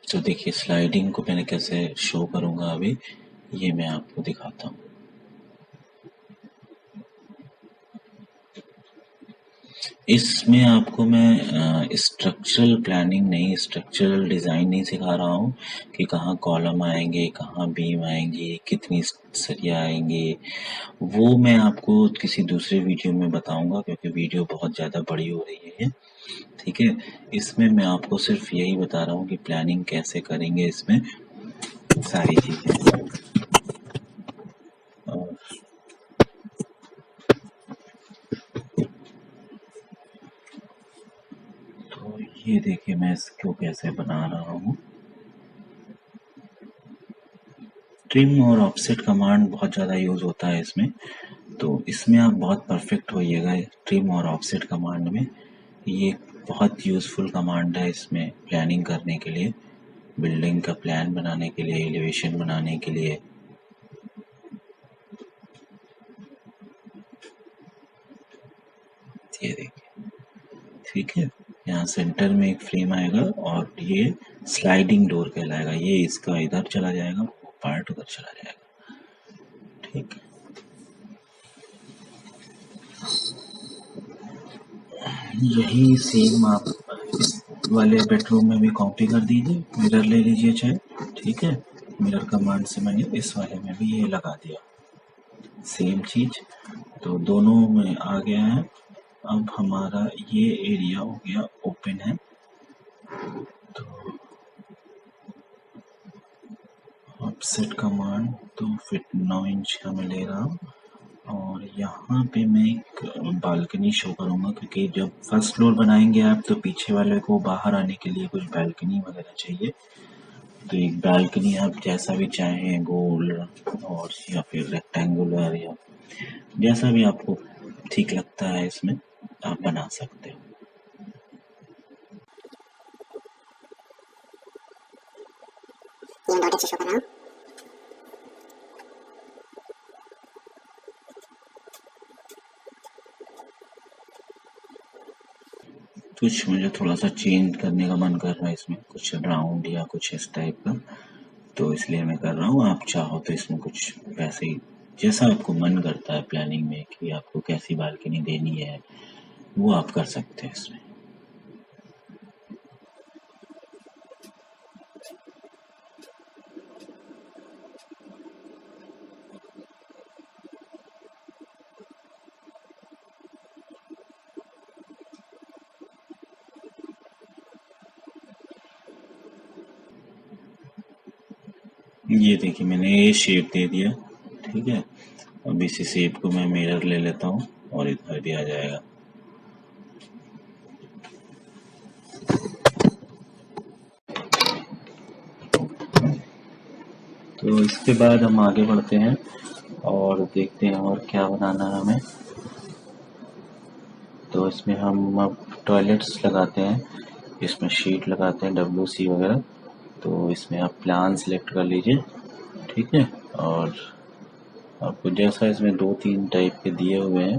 तो देखिए स्लाइडिंग को मैंने कैसे शो करूंगा अभी, ये मैं आपको दिखाता हूँ। इसमें आपको मैं स्ट्रक्चरल प्लानिंग नहीं, स्ट्रक्चरल डिज़ाइन नहीं सिखा रहा हूँ कि कहाँ कॉलम आएंगे, कहाँ बीम आएंगी, कितनी सरिया आएंगे। वो मैं आपको किसी दूसरे वीडियो में बताऊंगा, क्योंकि वीडियो बहुत ज़्यादा बड़ी हो रही है। ठीक है, इसमें मैं आपको सिर्फ यही बता रहा हूँ कि प्लानिंग कैसे करेंगे इसमें सारी चीज़ें। तो ये देखिए मैं इसको कैसे बना रहा हूँ। ट्रिम और ऑफसेट कमांड बहुत ज़्यादा यूज़ होता है इसमें, तो इसमें आप बहुत परफेक्ट होइएगा ट्रिम और ऑफसेट कमांड में। ये बहुत यूज़फुल कमांड है इसमें प्लानिंग करने के लिए, बिल्डिंग का प्लान बनाने के लिए, एलिवेशन बनाने के लिए। ये देखिए, ठीक है, यहाँ सेंटर में एक फ्रेम आएगा और ये स्लाइडिंग डोर कहलाएगा। ये इसका इधर चला जाएगा, वो पार्ट उधर चला जाएगा। ठीक, यही सेम आप इस वाले बेडरूम में भी कॉपी कर दीजिए। मिरर ले लीजिए चाहे। ठीक है, मिरर कमांड से मैंने इस वाले में भी ये लगा दिया, सेम चीज। तो दोनों में आ गया है। अब हमारा ये एरिया हो गया ओपन है। तो ऑफसेट कमांड 2 फीट 9 इंच का मैं ले रहा हूँ और यहाँ पे मैं एक बालकनी शो करूँगा, क्योंकि जब फर्स्ट फ्लोर बनाएंगे आप तो पीछे वाले को बाहर आने के लिए कुछ बालकनी वगैरह चाहिए। तो एक बालकनी आप जैसा भी चाहें, गोल और या फिर रेक्टेंगुलर या जैसा भी आपको ठीक लगता है इसमें आप बना सकते हो। ये बहुत अच्छे शो कर रहा हूँ। कुछ मुझे थोड़ा सा चेंज करने का मन कर रहा है इसमें, कुछ राउंड या कुछ इस टाइप का, तो इसलिए मैं कर रहा हूँ। आप चाहो तो इसमें कुछ वैसे ही जैसा आपको मन करता है प्लानिंग में कि आपको कैसी बालकनी देनी है वो आप कर सकते हैं इसमें। ये देखिए मैंने ये शेप दे दिया, ठीक है। अब इसी शेप को मैं मिरर ले लेता हूँ और इधर भी आ जाएगा। तो इसके बाद हम आगे बढ़ते हैं और देखते हैं और क्या बनाना है हमें। तो इसमें हम अब टॉयलेट्स लगाते हैं, इसमें शीट लगाते हैं WC वगैरह। तो इसमें आप प्लान सिलेक्ट कर लीजिए, ठीक है। और आपको जैसा इसमें 2-3 टाइप के दिए हुए हैं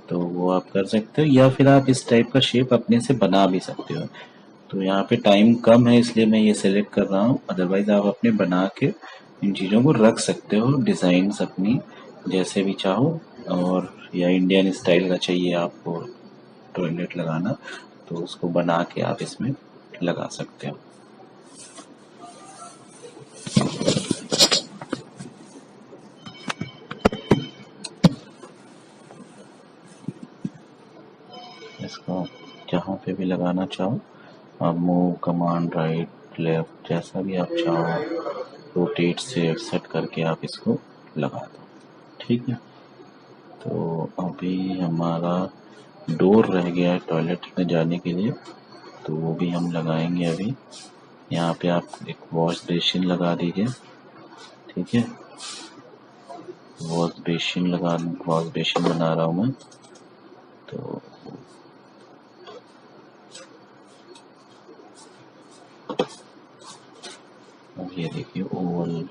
तो वो आप कर सकते हो, या फिर आप इस टाइप का शेप अपने से बना भी सकते हो। तो यहाँ पे टाइम कम है इसलिए मैं ये सेलेक्ट कर रहा हूँ, अदरवाइज आप अपने बना के इन चीज़ों को रख सकते हो, डिज़ाइंस अपनी जैसे भी चाहो। और या इंडियन स्टाइल का चाहिए आपको टॉयलेट लगाना तो उसको बना के आप इसमें लगा सकते हो। इसको जहाँ पे भी लगाना चाहो आप मूव कमांड राइट लेफ्ट जैसा भी आप चाहो रोटेट से सेट करके आप इसको लगा दो, ठीक है। तो अभी हमारा डोर रह गया है टॉयलेट में जाने के लिए, तो वो भी हम लगाएंगे अभी। यहाँ पे आप एक वॉश बेसिन लगा दीजिए, ठीक है। वॉश बेसिन बना रहा हूँ मैं। तो अब ये देखिए ओवल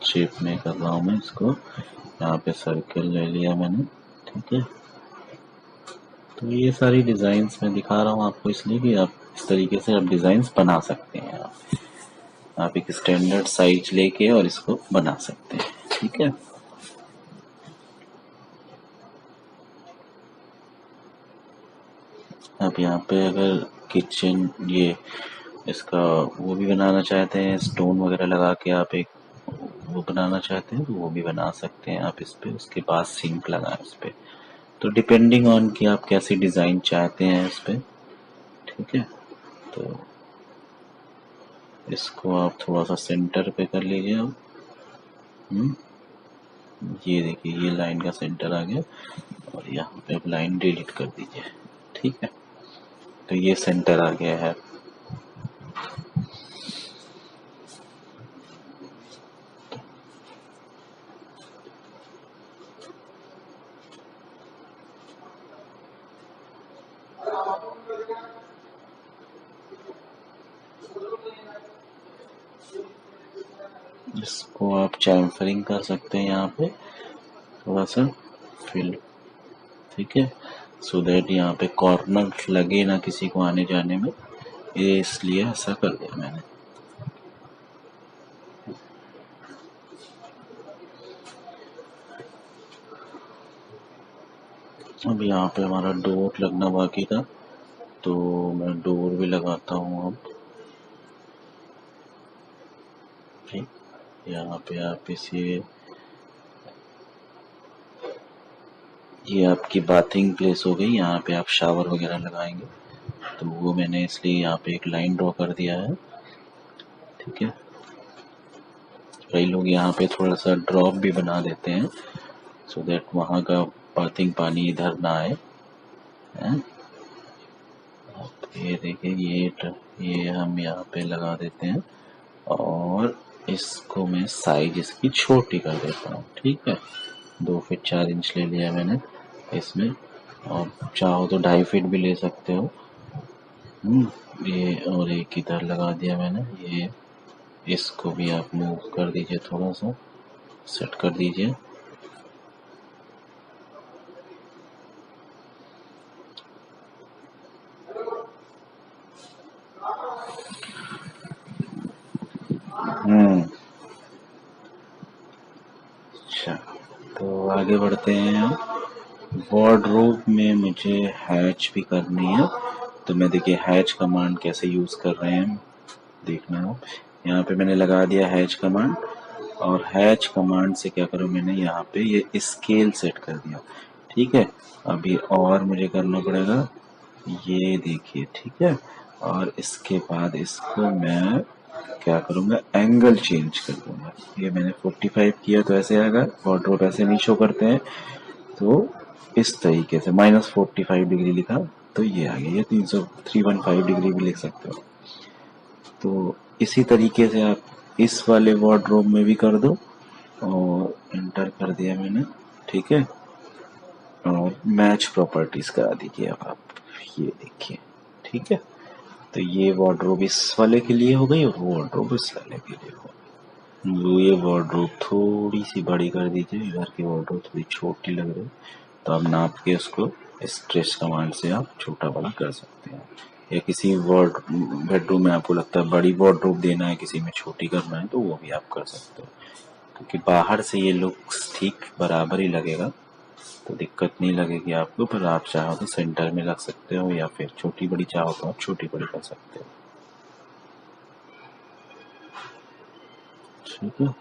शेप में कर रहा हूँ मैं इसको। यहाँ पे सर्कल ले लिया मैंने, ठीक है। तो ये सारी डिजाइन्स मैं दिखा रहा हूँ आपको इसलिए कि आप इस तरीके से आप डिजाइन्स बना सकते हैं। आप एक स्टैंडर्ड साइज लेके और इसको बना सकते हैं, ठीक है। अब यहाँ पे अगर किचन ये इसका वो भी बनाना चाहते हैं, स्टोन वगैरह लगा के आप एक वो बनाना चाहते हैं तो वो भी बना सकते हैं आप इस पे। उसके बाद सिंक लगाएं उस पे, तो डिपेंडिंग ऑन कि आप कैसी डिजाइन चाहते हैं इस पे, ठीक है। तो इसको आप थोड़ा सा सेंटर पे कर लीजिए अब। ये देखिए ये लाइन का सेंटर आ गया और यहाँ पे अब लाइन डिलीट कर दीजिए, ठीक है। तो ये सेंटर आ गया है। इसको आप चैम्फरिंग कर सकते हैं यहाँ पे थोड़ा सा फिल, ठीक है। सो दैट यहाँ पे कॉर्नर लगे ना किसी को आने जाने में, ये इसलिए ऐसा कर दिया मैंने। अब यहाँ पे हमारा डोर लगना बाकी था तो मैं डोर भी लगाता हूँ अब, ठीक। यहाँ पे आप इसे ये आपकी बाथिंग प्लेस हो गई, यहाँ पे आप शावर वगैरह लगाएंगे, तो वो मैंने इसलिए यहाँ पे एक लाइन ड्रॉ कर दिया है। ठीक है, कई लोग यहाँ पे थोड़ा सा ड्रॉप भी बना देते हैं सो दैट वहाँ का बाथिंग पानी इधर ना आए। हैं? ये देखिए, ये हम यहाँ पे लगा देते हैं और इसको मैं साइज इसकी छोटी कर देता हूँ। ठीक है, 2 फीट 4 इंच ले लिया मैंने इसमें, और चाहो तो 2.5 फीट भी ले सकते हो। ये और एक इधर लगा दिया मैंने, ये इसको भी आप मूव कर दीजिए, थोड़ा सा सेट कर दीजिए। अच्छा, तो आगे बढ़ते हैं हम। वार्डरोब में मुझे हैच भी करनी है, तो मैं देखिए हैच कमांड कैसे यूज कर रहे हैं देखना हो। यहाँ पे मैंने लगा दिया हैच कमांड, और हैच कमांड से क्या करूँ, मैंने यहाँ पे ये स्केल सेट कर दिया। ठीक है, अभी और मुझे करना पड़ेगा, ये देखिए। ठीक है, और इसके बाद इसको मैं क्या करूँगा, एंगल चेंज कर दूंगा। ये मैंने 45 किया तो ऐसे आएगा, वार्डरोब ऐसे नहीं शो करते हैं, तो इस तरीके से -45 डिग्री लिखा तो ये आ गया। ये 315 डिग्री भी लिख सकते हो। तो इसी तरीके से आप इस वाले वार्डरोब में भी कर दो, और एंटर कर दिया मैंने। ठीक है, और मैच प्रॉपर्टीज करा दीजिए अब आप, ये देखिए। ठीक है, तो ये वार्डरोब इस वाले के लिए हो गई और वो वार्डरोब इस वाले के लिए हो गई। ये वार्डरोब थोड़ी सी बड़ी कर दीजिए, इधर की वार्डरोब थोड़ी छोटी लग रही है, तो आप नाप के उसको स्ट्रेच कमांड से आप छोटा बड़ा कर सकते हैं। या किसी वार्ड बेडरूम में आपको लगता है बड़ी वार्डरोब देना है, किसी में छोटी करना है, तो वो भी आप कर सकते हो, क्योंकि बाहर से ये लुक्स ठीक बराबर ही लगेगा, तो दिक्कत नहीं लगेगी आपको। पर आप चाहो तो सेंटर में रख सकते हो, या फिर छोटी बड़ी चाहो तो आप छोटी बड़ी कर सकते हो। ठीक है,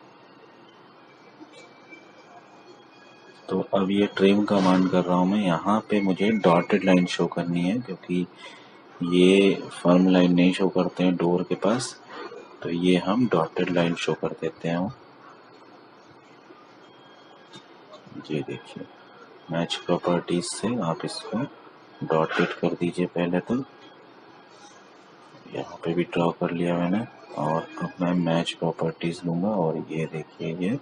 तो अब ये ट्रिम कमांड कर रहा हूँ मैं। यहाँ पे मुझे डॉटेड लाइन शो करनी है, क्योंकि ये फर्म लाइन नहीं शो करते हैं डोर के पास, तो ये हम डॉटेड लाइन शो कर देते हैं। ये देखिए, मैच प्रॉपर्टीज से आप इसको डॉटेड कर दीजिए पहले तो। यहाँ पे भी ड्रॉ कर लिया मैंने, और अब मैं मैच प्रॉपर्टीज लूंगा, और ये देखिए,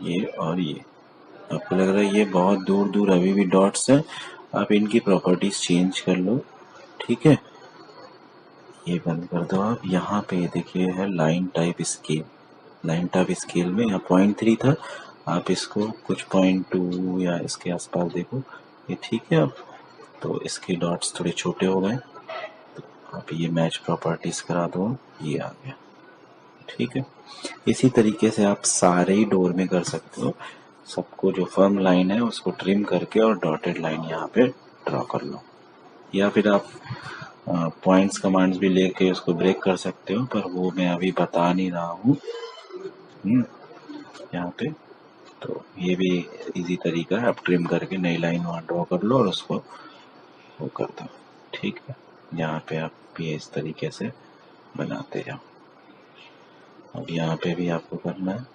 ये और ये आपको लग रहा है ये बहुत दूर दूर अभी भी डॉट्स हैं, आप इनकी प्रॉपर्टीज चेंज कर लो। ठीक है, ये बंद कर दो आप। यहाँ पे ये देखिए है line type scale. Line type scale में यहाँ 0.3 था, आप इसको कुछ 0.2 या इसके आसपास देखो, ये ठीक है। अब तो इसके डॉट्स थोड़े छोटे हो गए, आप ये मैच प्रॉपर्टीज करा दो, ये आ गया। ठीक है, इसी तरीके से आप सारे ही डोर में कर सकते हो। सबको जो फर्म लाइन है उसको ट्रिम करके और डॉटेड लाइन यहाँ पे ड्रॉ कर लो, या फिर आप पॉइंट्स कमांड्स भी लेके उसको ब्रेक कर सकते हो, पर वो मैं अभी बता नहीं रहा हूँ यहाँ पे। तो ये भी इजी तरीका है, आप ट्रिम करके नई लाइन वहाँ ड्रॉ कर लो और उसको वो कर दो। ठीक है, यहाँ पे आप ये इस तरीके से बनाते जाओ। अब यहाँ पे भी आपको करना है।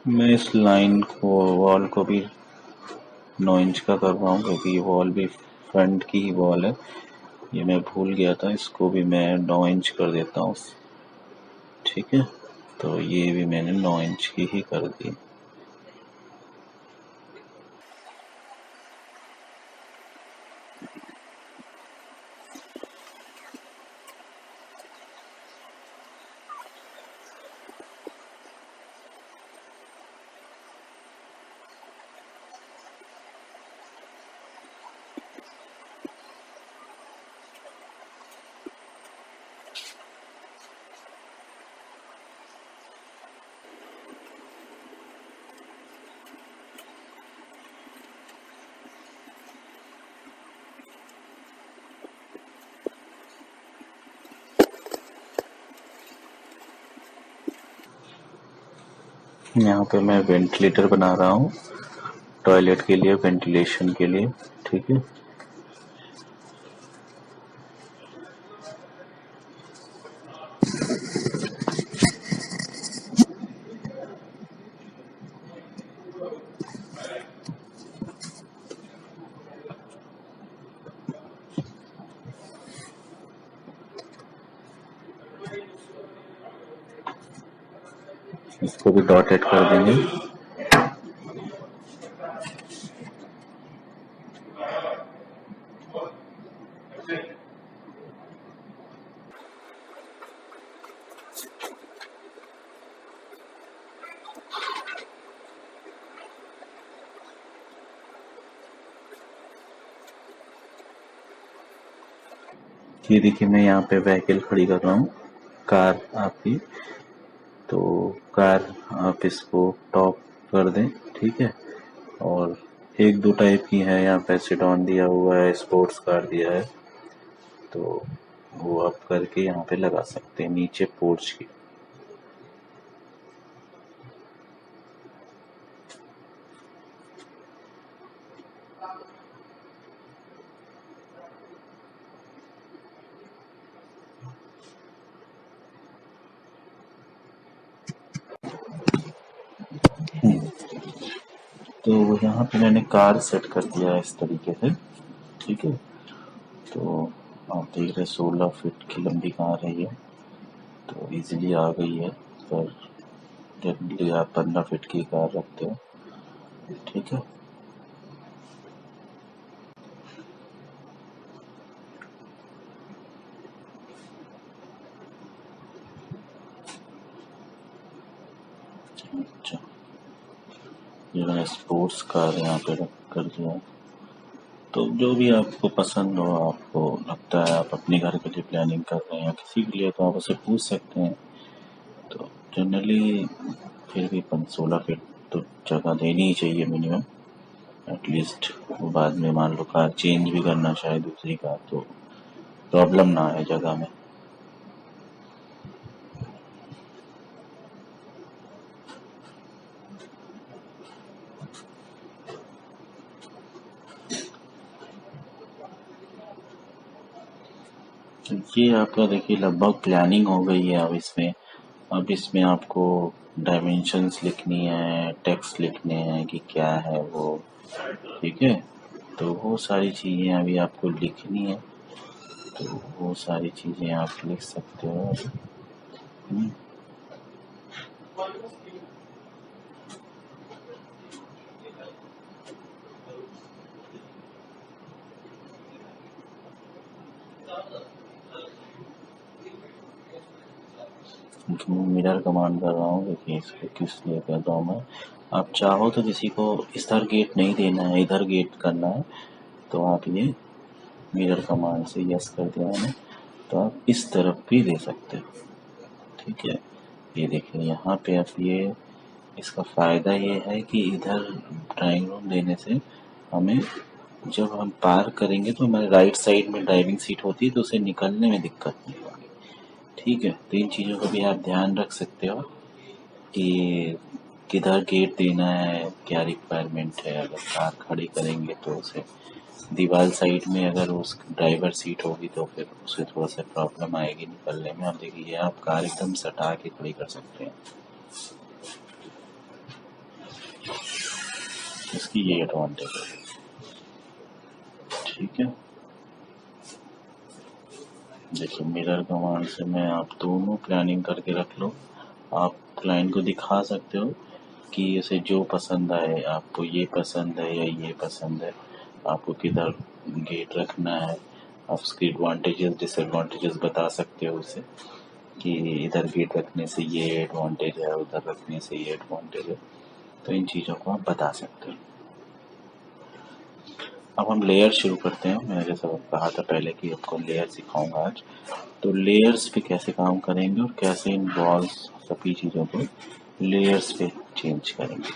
मैं इस लाइन को, वॉल को भी 9 इंच का कर रहा हूँ, क्योंकि ये वॉल भी फ्रंट की ही वॉल है। ये मैं भूल गया था, इसको भी मैं 9 इंच कर देता हूँ। ठीक है, तो ये भी मैंने 9 इंच की ही कर दी। यहाँ पे मैं वेंटिलेटर बना रहा हूँ टॉयलेट के लिए, वेंटिलेशन के लिए। ठीक है, इसको भी डॉटेड कर देंगे। ये देखिए, मैं यहाँ पे व्हीकल खड़ी कर रहा हूँ, कार आपकी। तो कार आप इसको टॉप कर दें। ठीक है, और एक दो टाइप की है, यहाँ पे सेडॉन दिया हुआ है, स्पोर्ट्स कार दिया है, तो वो आप करके यहाँ पे लगा सकते हैं नीचे पोर्च की। तो यहाँ पे मैंने कार सेट कर दिया है इस तरीके से। ठीक है, तो आप देख रहे 16 फीट की लंबी कार है ये, तो इजीली आ गई है। पर जनरली आप 15 फीट की कार रखते हो। ठीक है, अच्छा, ये मैंने स्पोर्ट्स कार यहाँ पे रख कर दिया। तो जो भी आपको पसंद हो, आपको लगता है आप अपने घर के लिए प्लानिंग कर रहे हैं या किसी के लिए, तो आप उसे पूछ सकते हैं। तो जनरली फिर भी 16 फीट तो जगह देनी ही चाहिए मिनिमम, एटलीस्ट। वो बाद में मान लो कार चेंज भी करना चाहे दूसरी कार, तो प्रॉब्लम ना आए जगह में। तो ये आपका देखिए लगभग प्लानिंग हो गई है। अब इसमें आपको डायमेंशंस लिखनी है, टेक्स्ट लिखने हैं कि क्या है वो। ठीक है, तो वो सारी चीज़ें अभी आपको लिखनी है, तो वो सारी चीज़ें आप लिख सकते हो। हम्म, मिरर कमांड कर रहा हूँ, देखिए इसको किस लिए कर रहा हूँ मैं। आप चाहो तो किसी को इधर गेट नहीं देना है, इधर गेट करना है, तो आप ये मिरर कमांड से यस कर दिया मैंने, तो आप इस तरफ भी दे सकते हो। ठीक है, ये देखिए यहाँ पे आप ये, इसका फ़ायदा ये है कि इधर ड्राइंग रूम देने से हमें, जब हम पार करेंगे तो हमारे राइट साइड में ड्राइविंग सीट होती है, तो उसे निकलने में दिक्कत नहीं होगी। ठीक है, तो इन चीज़ों का भी आप ध्यान रख सकते हो कि किधर गेट देना है, क्या रिक्वायरमेंट है। अगर कार खड़ी करेंगे तो उसे दीवार साइड में अगर उस ड्राइवर सीट होगी तो फिर उसे थोड़ा सा प्रॉब्लम आएगी निकलने में। अब देखिए आप कार एकदम सटा के खड़ी कर सकते हैं, इसकी ये एडवांटेज है। ठीक है, देखिए मिरर कमांड से मैं आप दोनों प्लानिंग करके रख लो। आप क्लाइंट को दिखा सकते हो कि उसे जो पसंद आए, आपको ये पसंद है या ये पसंद है, आपको किधर गेट रखना है। आप उसके एडवांटेजेस डिसएडवांटेजेस बता सकते हो उसे कि इधर गेट रखने से ये एडवांटेज है, उधर रखने से ये एडवांटेज है। तो इन चीज़ों को आप बता सकते हो। अब हम लेयर शुरू करते हैं। मैंने जैसा कहा था पहले कि आपको लेयर सिखाऊंगा आज। तो लेयर्स पे कैसे काम करेंगे और कैसे इन वॉल्स सभी चीज़ों को लेयर्स पे चेंज करेंगे।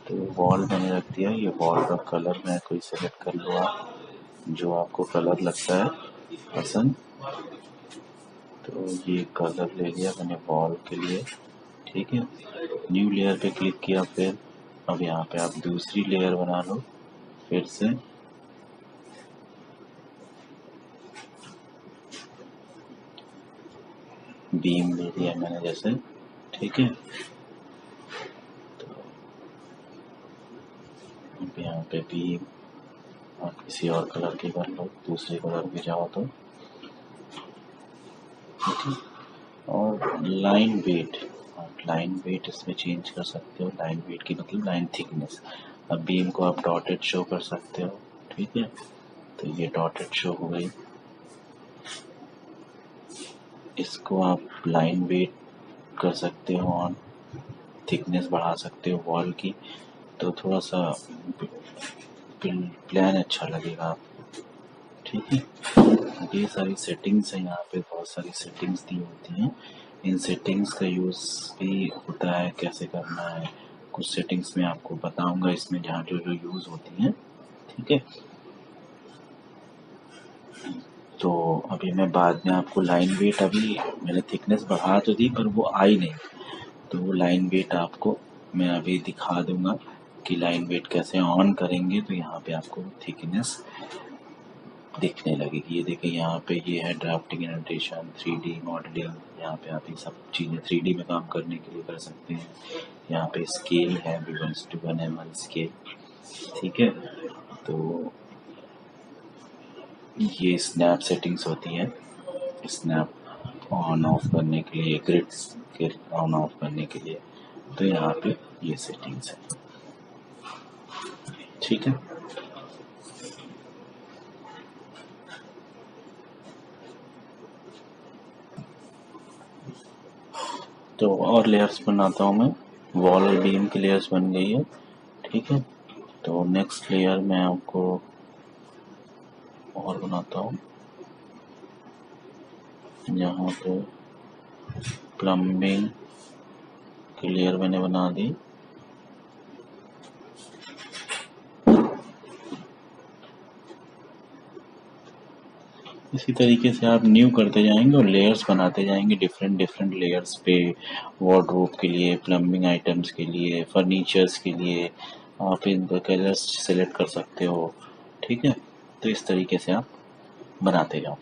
तो वॉल मैंने रख दिया, ये वॉल का कलर मैं कोई सेलेक्ट कर लो आप, जो आपको कलर लगता है पसंद। तो ये कलर ले लिया मैंने वॉल के लिए। ठीक है, न्यू लेयर पे क्लिक किया। फिर अब यहाँ पे आप दूसरी लेयर बना लो फिर से। बीम ले लिया मैंने जैसे, ठीक है। तो अब यहाँ पे बीम आप किसी और कलर की कर लो, दूसरे कलर पे जाओ तो, ठीक है। और लाइन वेट, आप लाइन वेट इसमें चेंज कर सकते हो। लाइन वेट की मतलब लाइन थिकनेस। अब बीम को आप डॉटेड शो कर सकते हो, ठीक है। तो ये डॉटेड शो हो गई। इसको आप लाइन वेट कर सकते हो ऑन, थिकनेस बढ़ा सकते हो वॉल की, तो थोड़ा सा प्लान अच्छा लगेगा आपको, ठीक है। ये सारी सेटिंग्स हैं, यहाँ पे बहुत सारी सेटिंग्स दी होती हैं। इन सेटिंग्स का यूज़ भी होता है, कैसे करना है कुछ सेटिंग्स मैं आपको बताऊंगा इसमें, जहाँ जो जो यूज़ होती हैं, ठीक है। तो अभी मैं बाद में आपको लाइन वेट, अभी मैंने थिकनेस बढ़ा तो दी पर वो आई नहीं, तो वो लाइन वेट आपको मैं अभी दिखा दूंगा कि लाइन वेट कैसे ऑन करेंगे। तो यहाँ पे आपको थिकनेस दिखने लगेगी। ये देखिए यहाँ पे ये है ड्राफ्टिंग एनोटेशन, 3D मॉडलिंग। यहाँ पे आप ये सब चीज़ें 3D में काम करने के लिए कर सकते हैं। यहाँ पे स्केल है V1:1 ml स्केल, ठीक है। तो ये स्नैप सेटिंग्स होती हैं, स्नैप ऑन ऑफ करने के लिए, ग्रिड्स के ऑन ऑफ करने के लिए। तो यहाँ पे ये सेटिंग्स है, ठीक है। तो और लेयर्स बनाता हूँ मैं। वॉल और बीम की लेयर्स बन गई है, ठीक है। तो नेक्स्ट लेयर मैं आपको और बनाता हूँ। यहाँ पे प्लम्बिंग की लेयर मैंने बना दी। इसी तरीके से आप न्यू करते जाएंगे और लेयर्स बनाते जाएंगे, डिफरेंट डिफरेंट लेयर्स पे। वार्डरोब के लिए, प्लम्बिंग आइटम्स के लिए, फर्नीचर्स के लिए आप इनका कलर्स सेलेक्ट कर सकते हो, ठीक है। तो इस तरीके से आप बनाते जाओ।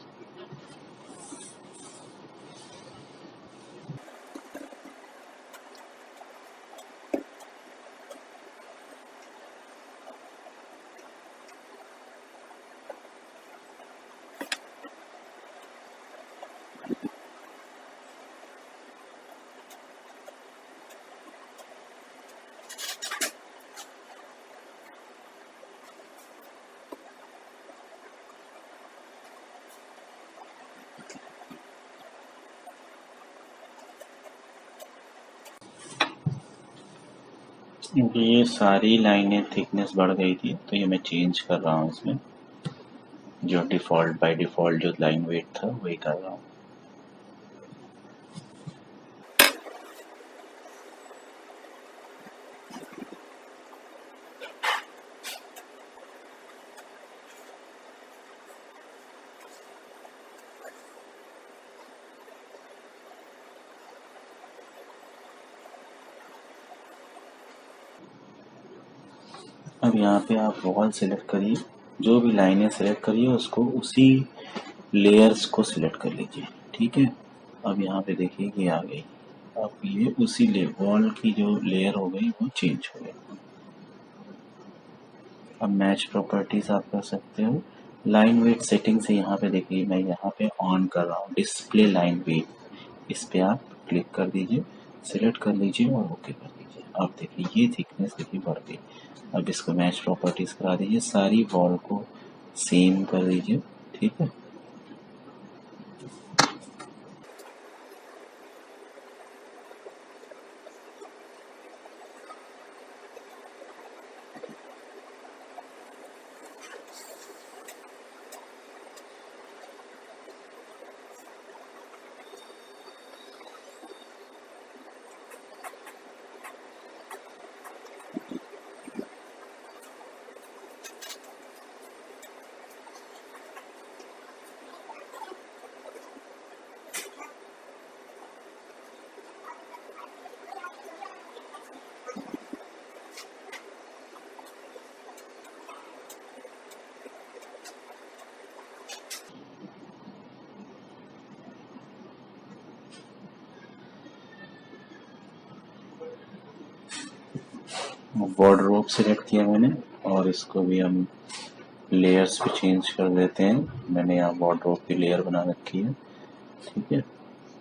ये सारी लाइनें थिकनेस बढ़ गई थी, तो ये मैं चेंज कर रहा हूँ इसमें। जो डिफ़ॉल्ट बाय डिफ़ॉल्ट जो लाइन वेट था वही कर रहा हूँ। अब यहाँ पे आप वॉल सेलेक्ट करिए, जो भी लाइनें सेलेक्ट करिए उसको उसी लेयर्स को सिलेक्ट कर लीजिए, ठीक है। अब यहाँ पे देखिए ये आ गई। अब ये उसी वॉल की जो लेयर हो गई वो चेंज हो गई। अब मैच प्रॉपर्टीज आप कर सकते हो। लाइन वेट सेटिंग से यहाँ पे देखिए मैं यहाँ पे ऑन कर रहा हूँ डिस्प्ले लाइन वेट। इस पे आप क्लिक कर दीजिए, सिलेक्ट कर लीजिए और ओके कर दीजिए। अब देखिए ये थिकनेस देखिए बढ़ गई। अब इसको मैच प्रॉपर्टीज करा दीजिए, सारी वॉल को सेम कर दीजिए, ठीक है। वार्डरोब सिलेक्ट किया मैंने और इसको भी हम लेयर्स पे चेंज कर देते हैं। मैंने यहाँ वार्डरोब की लेयर बना रखी है, ठीक है।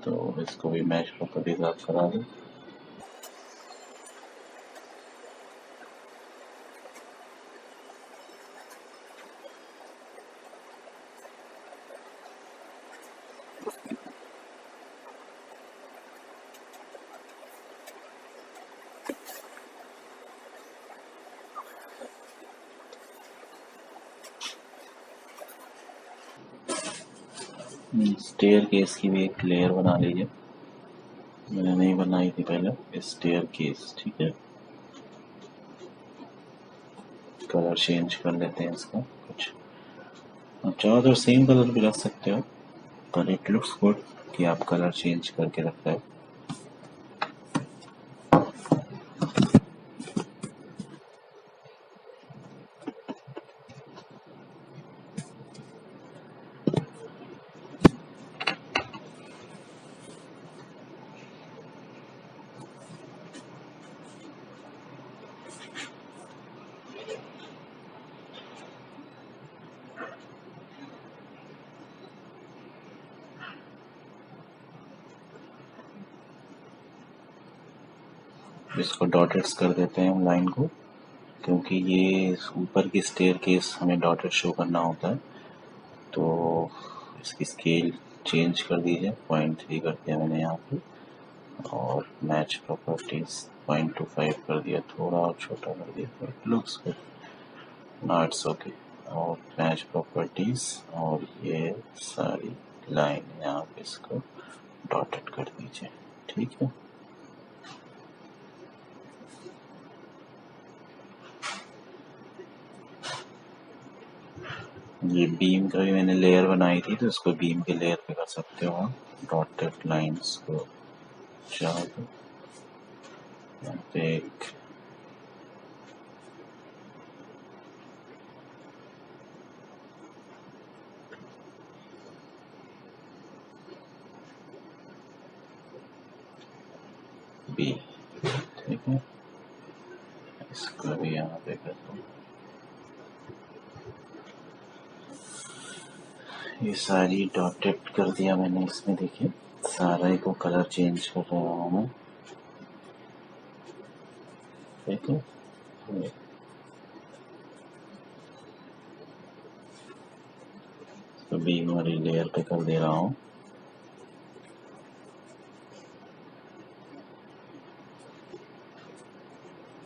तो इसको भी मैच प्रॉपर्टी साथ करा दो। स्टेयर केस की भी एक लेयर बना लीजिए, मैंने नहीं बनाई थी पहले स्टेयर केस, ठीक है। कलर चेंज कर लेते हैं इसका कुछ, आप चाहो तो सेम कलर भी रख सकते हो, पर इट लुक्स गुड कि आप कलर चेंज करके रख रहे हो। इसको डॉटेड्स कर देते हैं हम लाइन को, क्योंकि ये ऊपर की स्टेयर केस हमें डॉटेड शो करना होता है। तो इसकी स्केल चेंज कर दीजिए, 0.3 कर दिया मैंने यहाँ पे, और मैच प्रॉपर्टीज 0.25 कर दिया, थोड़ा और छोटा कर दिया, इट लुक्स गुड, ना इट्स ओके। और मैच प्रॉपर्टीज और ये सारी लाइन यहाँ पे इसको डॉटेड कर दीजिए, ठीक है। ये बीम का भी मैंने लेयर बनाई थी, तो इसको बीम के लेयर पे कर सकते हो आप। डॉटेड लाइंस को चाहो तो यहाँ पे एक बी, ठीक है, इसको भी यहाँ पे कर दो। ये सारी डॉटेड कर दिया मैंने इसमें, देखिए सारा को कलर चेंज कर रहा हूँ मैं, ठीक है। तो बीम वाली लेयर पे कर दे रहा हूँ।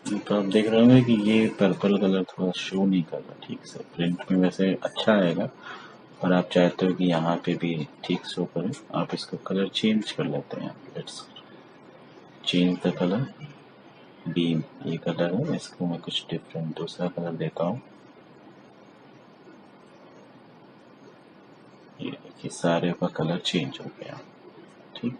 तो आप देख रहे होंगे कि ये पर्पल कलर थोड़ा शो नहीं कर रहा ठीक से, प्रिंट में वैसे अच्छा आएगा, और आप चाहते हो कि यहाँ पे भी ठीक शो करे, आप इसको कलर चेंज कर लेते हैं। Let's change the colour, beam ये कलर है, इसको मैं कुछ डिफरेंट दूसरा कलर देता हूँ। ये देखिए सारे का कलर चेंज हो गया, ठीक।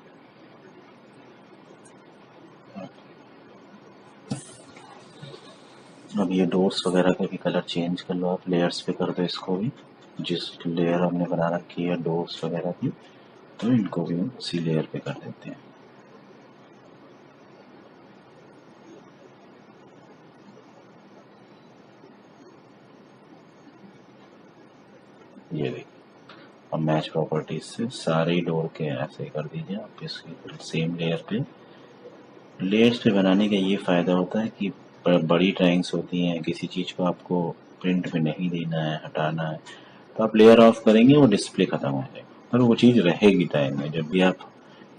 अब ये डोर्स वगैरह का भी कलर चेंज कर लो, आप लेयर्स पे कर दो इसको भी, जिस लेयर हमने बना रखी है डोर्स वगैरह की, तो इनको भी हम उसी लेयर पे कर देते हैं। ये देखिए, अब मैच प्रॉपर्टीज से सारे डोर के ऐसे कर दीजिए आप इसकी सेम लेयर पे। लेयर्स पे बनाने का ये फ़ायदा होता है कि बड़ी ड्राइंग्स होती हैं, किसी चीज़ को आपको प्रिंट में नहीं देना है, हटाना है, तो आप लेयर ऑफ करेंगे वो डिस्प्ले ख़त्म हो जाएगा, पर वो चीज़ रहेगी टाइम में, जब भी आप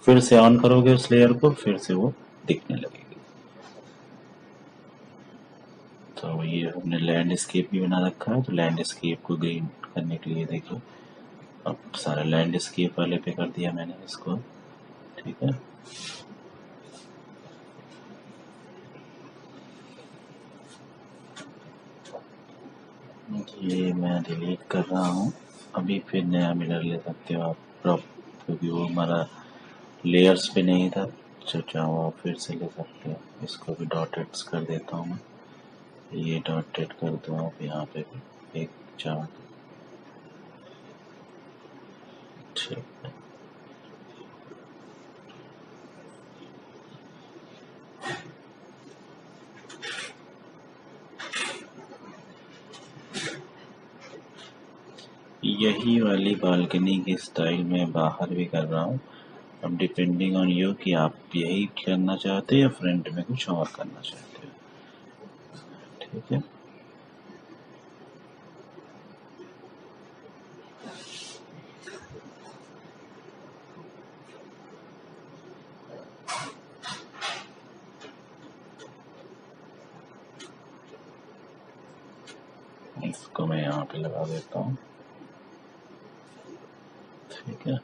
फिर से ऑन करोगे उस लेयर को फिर से वो दिखने लगेगी। तो ये हमने लैंडस्केप भी बना रखा है, तो लैंडस्केप को ग्रीन करने के लिए देखो, अब सारा लैंडस्केप वाले पे कर दिया मैंने इसको, ठीक है। ये मैं डिलीट कर रहा हूँ, अभी फिर नया मिरर ले सकते हो आप प्रॉप, क्योंकि वो हमारा लेयर्स पे नहीं था, तो चाहो आप फिर से ले सकते हो। इसको भी डॉटेड्स कर देता हूँ मैं, ये डॉटेड कर दो आप यहाँ पे भी एक चाहो, ठीक है। यही वाली बालकनी की स्टाइल में बाहर भी कर रहा हूँ। अब डिपेंडिंग ऑन यू कि आप यही करना चाहते हो या फ्रंट में कुछ और करना चाहते हो। ठीक है, इसको मैं यहाँ पे लगा देता हूँ। ठीक है,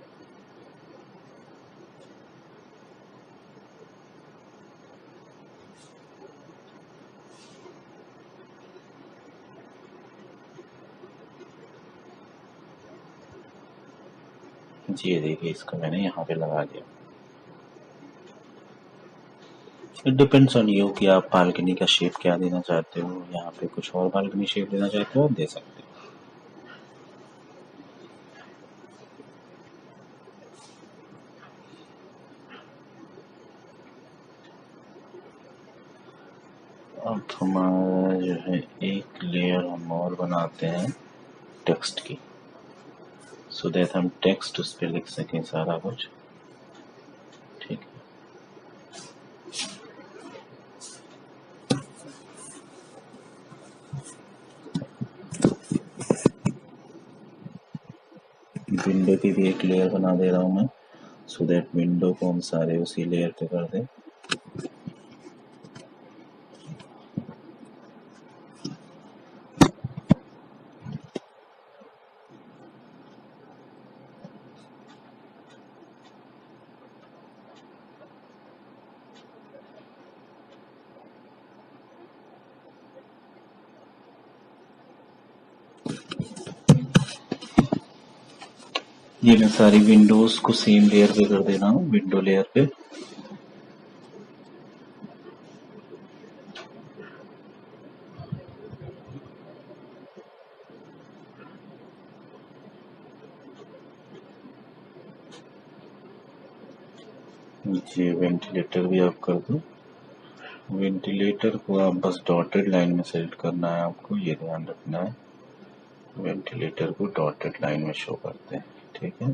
ये देखिए इसको मैंने यहाँ पे लगा दिया। इट डिपेंड्स ऑन यू कि आप बालकनी का शेप क्या देना चाहते हो। यहाँ पे कुछ और बालकनी शेप देना चाहते हो आप दे सकते हो। अब हमारा जो है एक लेयर हम और बनाते हैं टेक्स्ट की, सो दैट हम टेक्स्ट उस पर लिख सकें सारा कुछ। ठीक है, विंडो की भी एक लेयर बना दे रहा हूँ मैं, सो दैट विंडो को हम सारे उसी लेयर पे कर दें। ये मैं सारी विंडोज को सेम लेयर पे कर दे रहा हूँ, विंडो लेयर पे। ये वेंटिलेटर भी आप कर दो। वेंटिलेटर को आप बस डॉटेड लाइन में सेलेक्ट करना है आपको, ये ध्यान रखना है। वेंटिलेटर को डॉटेड लाइन में शो करते हैं। ठीक है,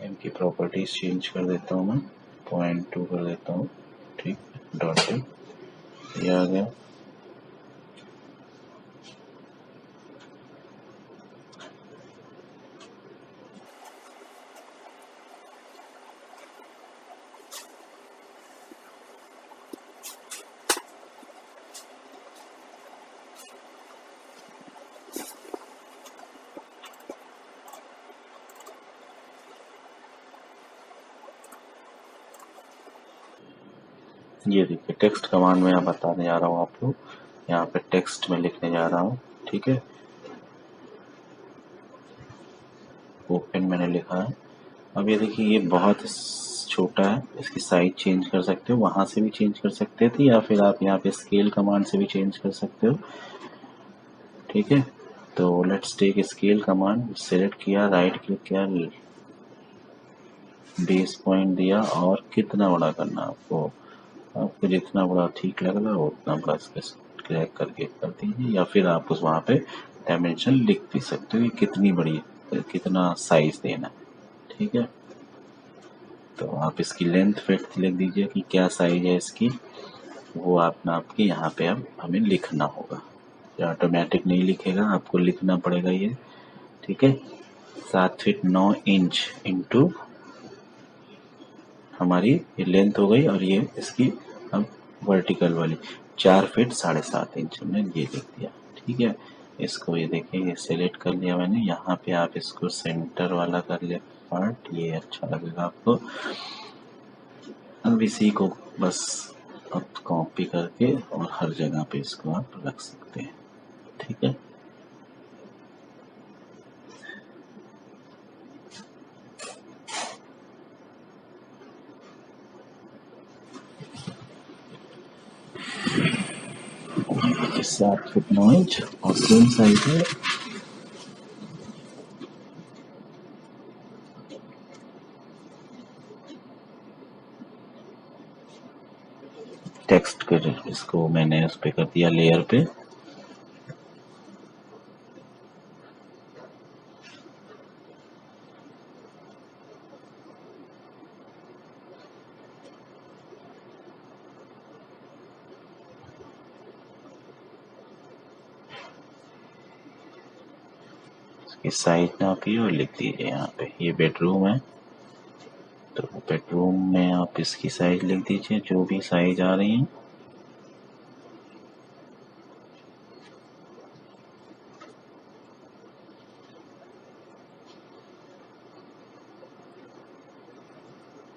इनकी प्रॉपर्टीज चेंज कर देता हूँ मैं, 0.2 कर देता हूँ। ठीक, डॉटेड, ये आ गया। ये देखिए टेक्स्ट कमांड में मैं बताने जा रहा हूँ आप लोग, यहाँ पे टेक्स्ट में लिखने जा रहा हूँ। ठीक है, ओपन मैंने लिखा है। अब ये देखिए ये बहुत छोटा है, इसकी साइज चेंज कर सकते हो, वहां से भी चेंज कर सकते थे, या फिर आप यहाँ पे स्केल कमांड से भी चेंज कर सकते हो। ठीक है, तो let's take scale command, select किया, राइट क्लिक किया, बेस पॉइंट दिया, और कितना बड़ा करना आपको, आपको जितना बड़ा ठीक लग रहा है उतना बड़ा क्लिक करके कर दीजिए, या फिर आप उस वहाँ पे डायमेंशन लिख भी सकते हो कि कितनी बड़ी, कितना साइज देना है। ठीक है, तो आप इसकी लेंथ विड्थ लिख दीजिए कि क्या साइज है इसकी, वो आप नाप के यहाँ पे अब हमें लिखना होगा। ये ऑटोमेटिक नहीं लिखेगा, आपको लिखना पड़ेगा ये। ठीक है, 7 फीट 9 इंच इंटू हमारी ये लेंथ हो गई, और ये इसकी अब वर्टिकल वाली 4 फीट 7.5 इंच हमने ये लिख दिया। ठीक है, इसको ये देखिए ये सेलेक्ट कर लिया मैंने, यहाँ पे आप इसको सेंटर वाला कर ले पार्ट, ये अच्छा लगेगा आपको। अब इसी को बस अब कॉपी करके और हर जगह पे इसको आप रख सकते हैं। ठीक है, ये 7 फीट 9 इंच और सेम साइज है। टेक्स्ट कर इसको मैंने उस पे कर दिया लेयर पे। इस साइज नापिए और लिख दीजिए यहाँ पे। ये बेडरूम है, तो बेडरूम में आप इसकी साइज लिख दीजिए, जो भी साइज आ रही है।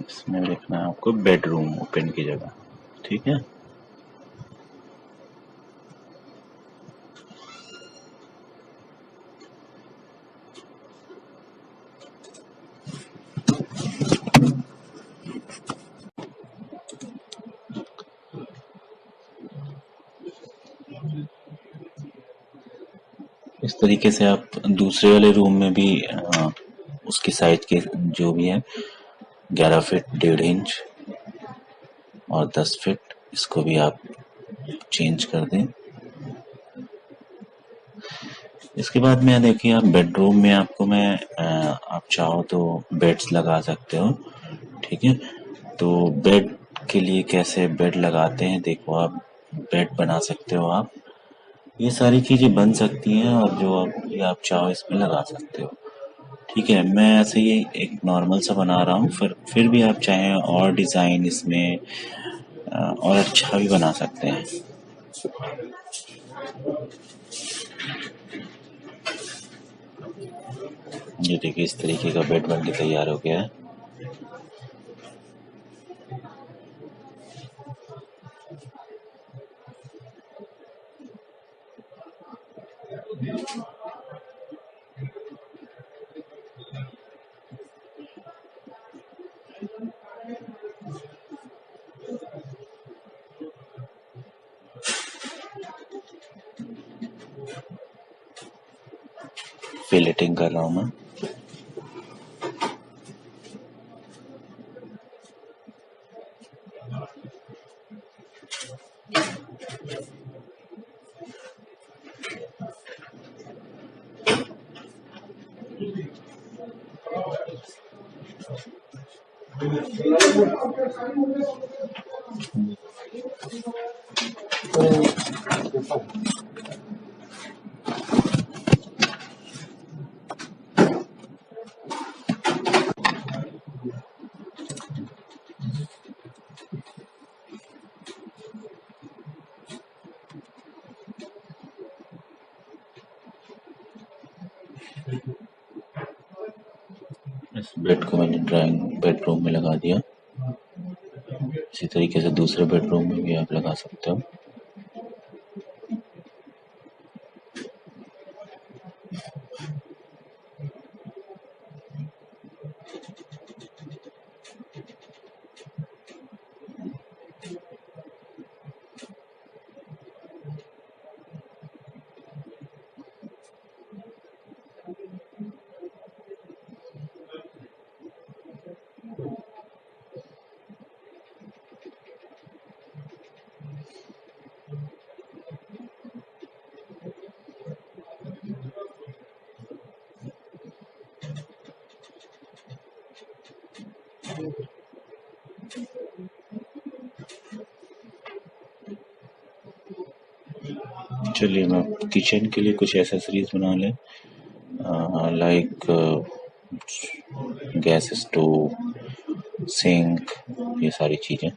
इसमें लिखना है आपको बेडरूम ओपन की जगह, ठीक है। इस तरीके से आप दूसरे वाले रूम में भी उसकी साइज के जो भी है 11 फीट 1.5 इंच और 10 फीट, इसको भी आप चेंज कर दें। इसके बाद में देखिए, आप बेडरूम में आपको मैं आप चाहो तो बेड्स लगा सकते हो, ठीक है। तो बेड के लिए कैसे बेड लगाते हैं, देखो आप बेड बना सकते हो, आप ये सारी चीजें बन सकती हैं और जो आप चाहो इसमें लगा सकते हो, ठीक है। मैं ऐसे ही एक नॉर्मल सा बना रहा हूँ, फिर भी आप चाहें और डिज़ाइन इसमें और अच्छा भी बना सकते हैं। ये देखिए, इस तरीके का बेड बन के तैयार हो गया है। फिलेटिंग कर रहा हूँ मैं। इस बेड को मैंने ड्राइंग बेडरूम में लगा दिया। इसी तरीके से दूसरे बेडरूम में भी आप लगा सकते हो। चलिए, मैं किचन के लिए कुछ एसेसरीज बना लें, लाइक गैस स्टोव, सिंक, ये सारी चीज़ें।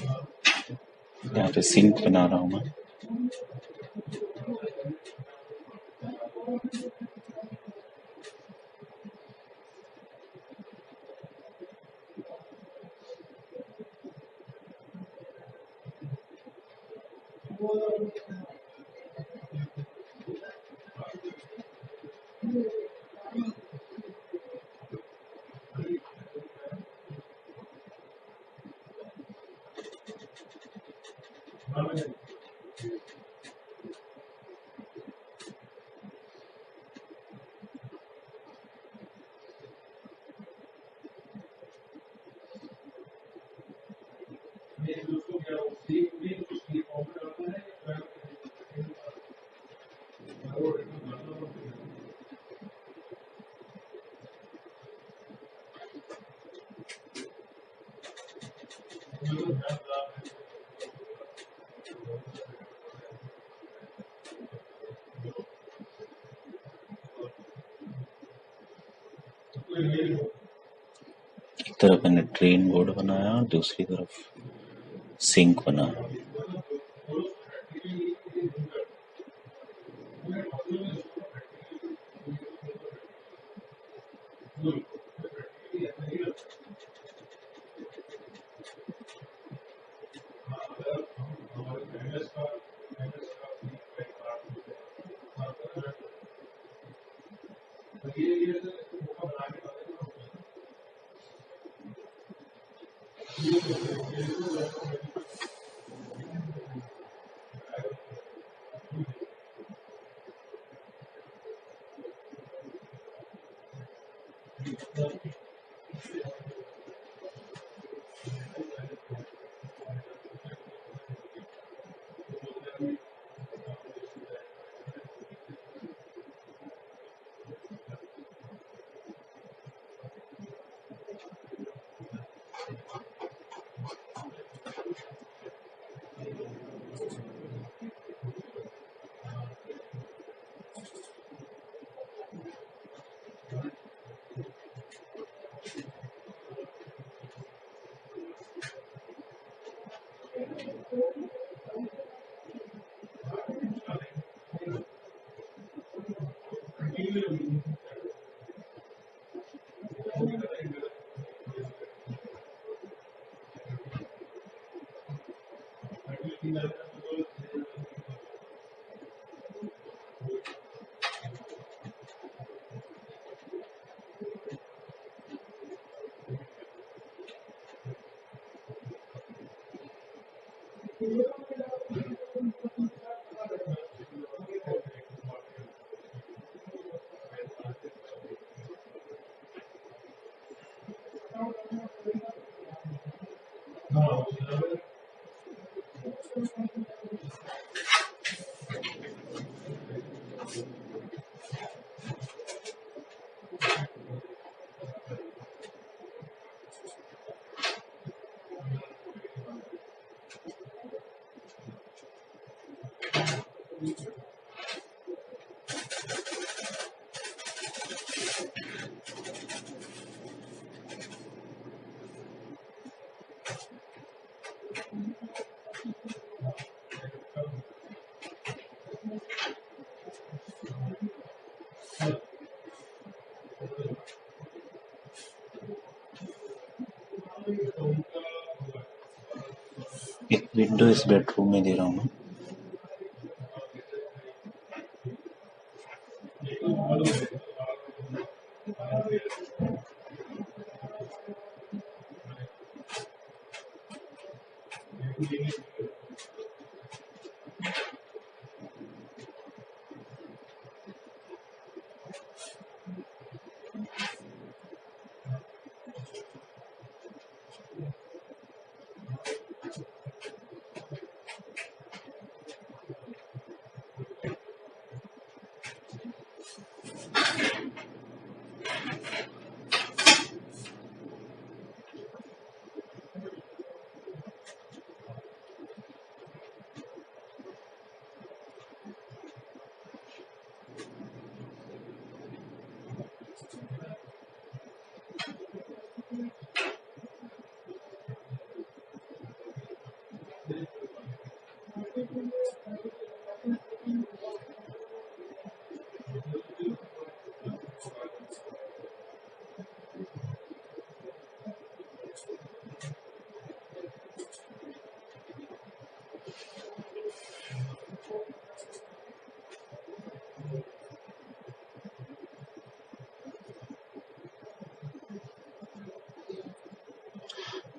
यहाँ पे सिंक बना रहा हूँ मैं। एक तरफ मैंने ड्रेन बोर्ड बनाया और दूसरी तरफ सिंक बनाया। एक विंडो इस बेडरूम में दे रहा हूँ मैं।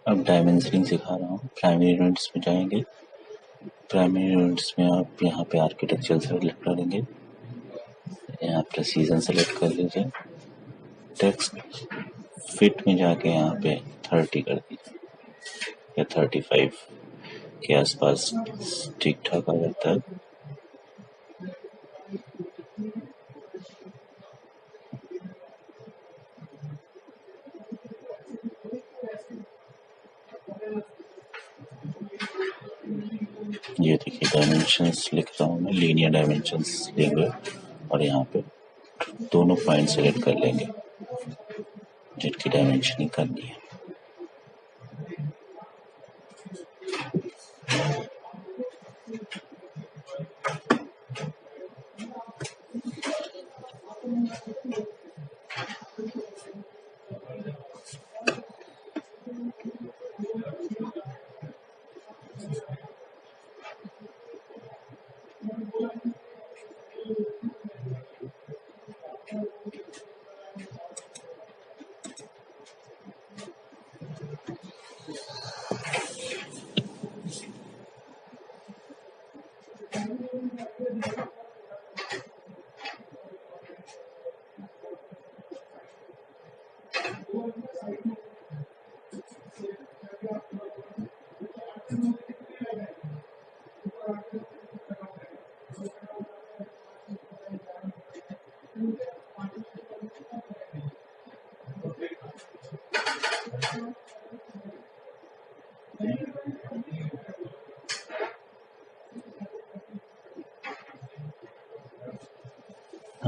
अब डायमेंशनिंग सिखा रहा हूँ। प्राइमरी यूनिट्स में जाएंगे। प्राइमरी यूनिट्स में आप यहाँ पे आर्किटेक्चर सेलेक्ट करेंगे, यहाँ प्रेसीजन सेलेक्ट कर लीजिए। टेक्स्ट फिट में जाके यहाँ पे 30 कर दीजिए या 35 के आसपास ठीक ठाक आ जाता है। ये देखिए डायमेंशंस लिख रहा हूँ मैं, लीनियर डायमेंशंस लेंगे और यहाँ पे दोनों पॉइंट सेलेक्ट कर लेंगे जिनकी डायमेंशनिंग करनी है।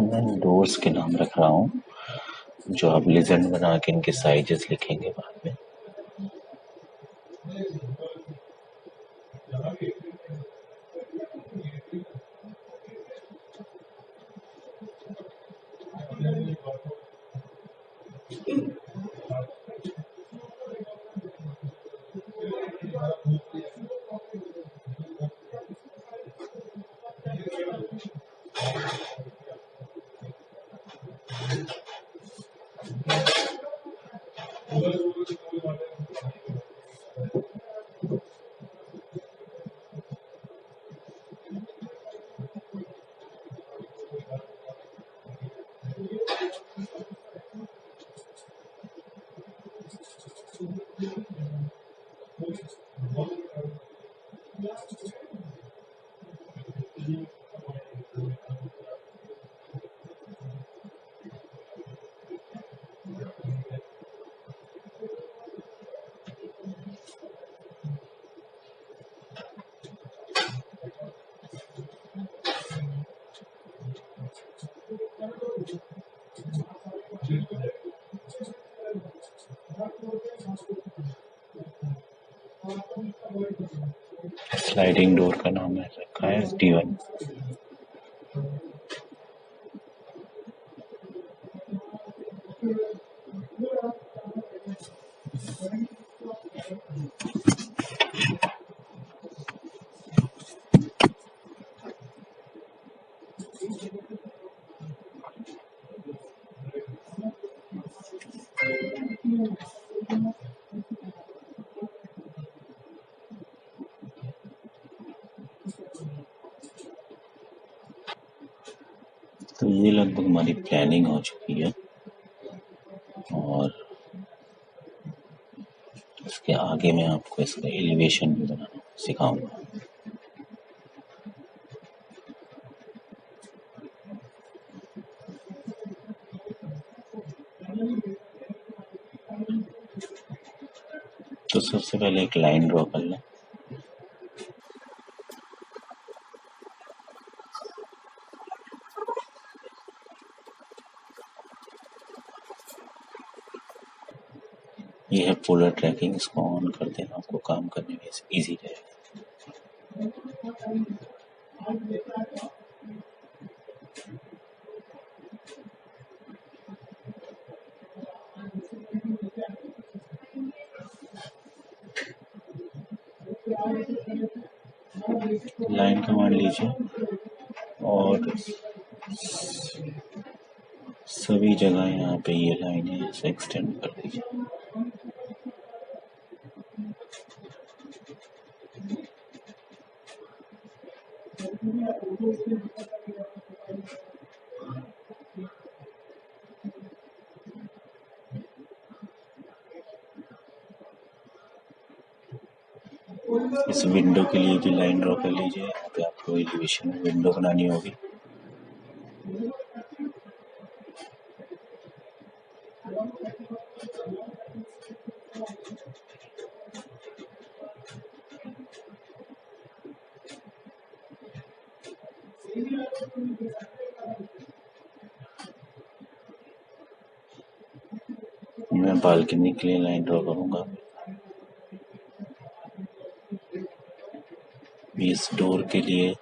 मैं डोर्स के नाम रख रहा हूँ जो आप लेजेंड बना के इनके साइजेस लिखेंगे बाद में। स्लाइडिंग डोर का नाम है रखा है D1। तो ये लगभग हमारी प्लानिंग हो चुकी है और इसके आगे मैं आपको इसका एलिवेशन भी बनाना सिखाऊंगा। तो सबसे पहले एक लाइन ड्रॉ कर लें। ये है पोलर ट्रैकिंग, इसको ऑन कर देना, आपको काम करने में इजी रहेगा। लाइन कमांड लीजिए और सभी जगह यहाँ पे ये लाइन है इसे एक्सटेंड कर दीजिए। इस विंडो के लिए भी लाइन ड्रॉ कर लीजिए। यहाँ पे आपको एलिवेशन में विंडो बनानी होगी। मैं बालकनी के लिए लाइन ड्रॉ करूंगा। इस डोर के लिए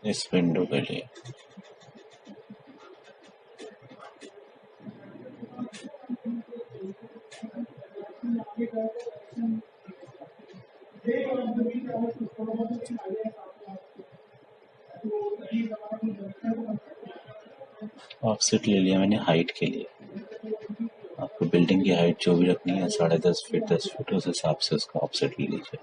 इस विंडो के लिए ऑफसेट ले लिया मैंने हाइट के लिए। आपको बिल्डिंग की हाइट जो भी रखनी है 10.5 फीट 10 फीट उस हिसाब से उसका ऑफसेट ले लीजिए।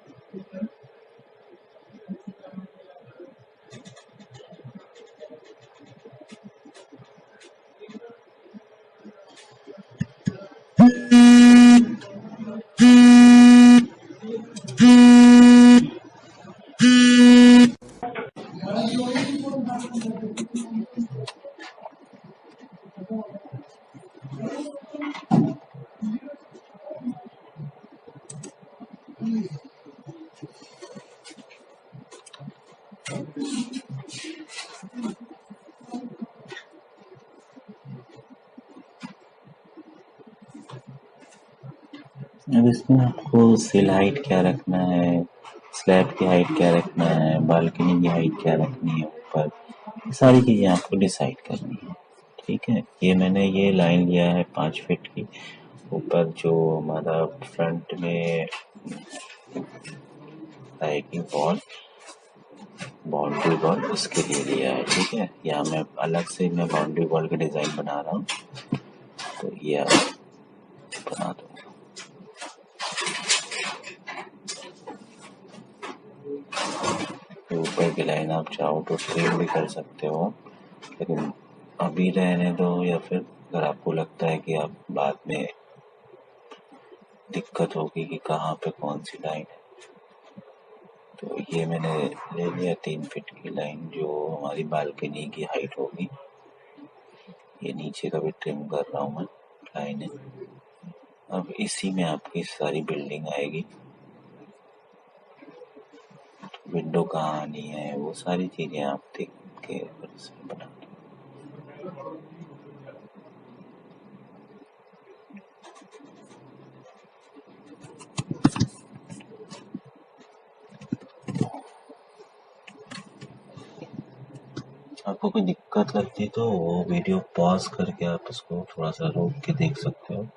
अब इसमें आपको सेल हाइट क्या रखना है, स्लैब की हाइट क्या रखना है, बालकनी की हाइट क्या रखनी है ऊपर, ये सारी चीज़ें आपको डिसाइड करनी है। ठीक है, ये मैंने ये लाइन लिया है 5 फीट की। ऊपर जो हमारा फ्रंट में आएगी वॉल, बाउंड्री वॉल, उसके लिए लिया है। ठीक है, यहाँ मैं अलग से मैं बाउंड्री वॉल का डिज़ाइन बना रहा हूँ, तो ये आप बना दो। ऊपर की लाइन आप चाहो तो ट्रिम भी कर सकते हो, लेकिन अभी रहने दो, या फिर अगर आपको लगता है कि आप बाद में दिक्कत होगी कि कहाँ पे कौन सी लाइन है, तो ये मैंने ले लिया 3 फीट की लाइन जो हमारी बालकनी की हाइट होगी। ये नीचे का भी ट्रिम कर रहा हूँ मैं लाइन है। अब इसी में आपकी सारी बिल्डिंग आएगी। विंडो कहाँ आनी है वो सारी चीजें आप देख के बना दो। आपको कोई दिक्कत लगती तो वो वीडियो पॉज करके आप उसको थोड़ा सा रोक के देख सकते हो।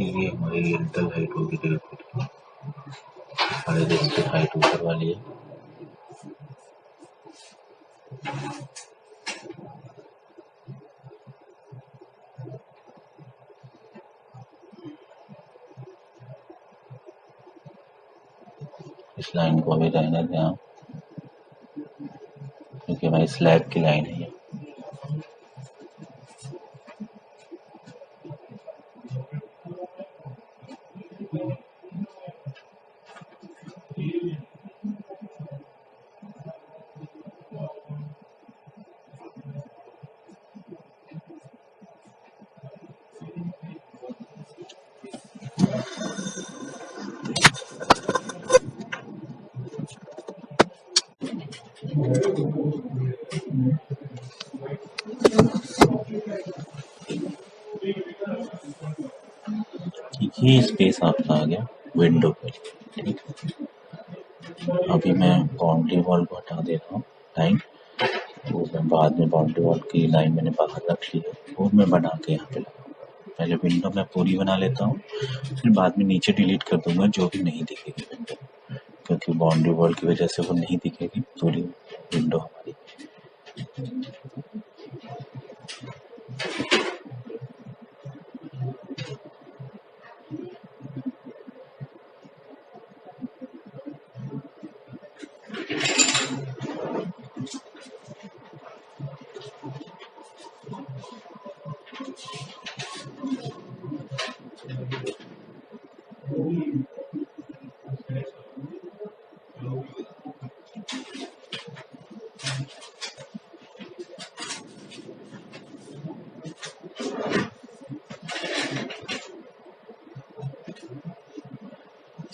ये हमारी लिंटल हाइट होगी 1.5 फुट की, 10.5 फुट हाइट ऊपर वाली है। इस लाइन को अभी रहने दें आप, क्योंकि हमारी स्लैब की लाइन है ये। ये स्पेस आपका आ गया विंडो के लिए, ठीक है। अभी मैं बाउंड्री वॉल को हटा दे रहा हूँ लाइन, वो मैं बाद में बाउंड्री वॉल की लाइन मैंने बाहर रख ली है, वो मैं बना के यहाँ पे लगाऊंगा। पहले विंडो मैं पूरी बना लेता हूँ, फिर बाद में नीचे डिलीट कर दूंगा जो भी नहीं दिखेगी विंडो, क्योंकि बाउंड्री वॉल की वजह से वो नहीं दिखेगी पूरी विंडो हमारी।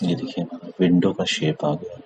ये देखिए हमारा विंडो का शेप आ गया।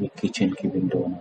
ये किचन की विंडो बना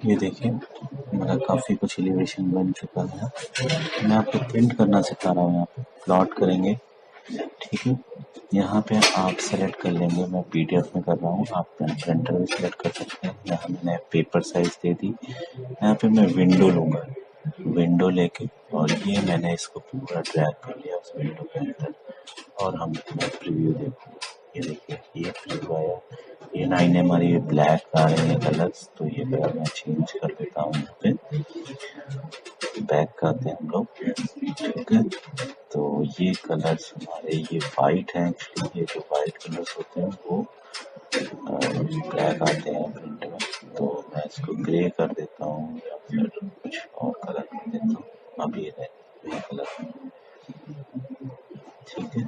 ये देखिए मेरा काफ़ी कुछ एलिवेशन बन चुका है। मैं आपको प्रिंट करना सिखा रहा हूँ। यहाँ पे प्लॉट करेंगे, ठीक है। यहाँ पे आप सेलेक्ट कर लेंगे, मैं पीडीएफ में कर रहा हूँ, आप प्रिंटर भी सेलेक्ट कर सकते हैं। यहाँ मैंने पेपर साइज दे दी। यहाँ पे मैं विंडो लूँगा, विंडो लेके और ये मैंने इसको पूरा ड्रैग कर लिया उस विंडो के अंदर और हम प्रीव्यू देखो। ये देखिए ये प्रीव्यू आया, ये लाइनें हमारी ब्लैक आ रही हैं कलर्स, तो ये कलर मैं चेंज कर लेता हूँ। यहाँ पे बैक आते हैं हम लोग, ठीक है। तो ये कलर्स हमारे ये वाइट हैं, एक्चुअली ये जो वाइट कलर्स होते हैं वो ब्लैक आते हैं प्रिंट में, तो मैं इसको ग्रे कर देता हूँ या फिर कुछ और कलर कर देता हूँ। अब ये कलर, ठीक है।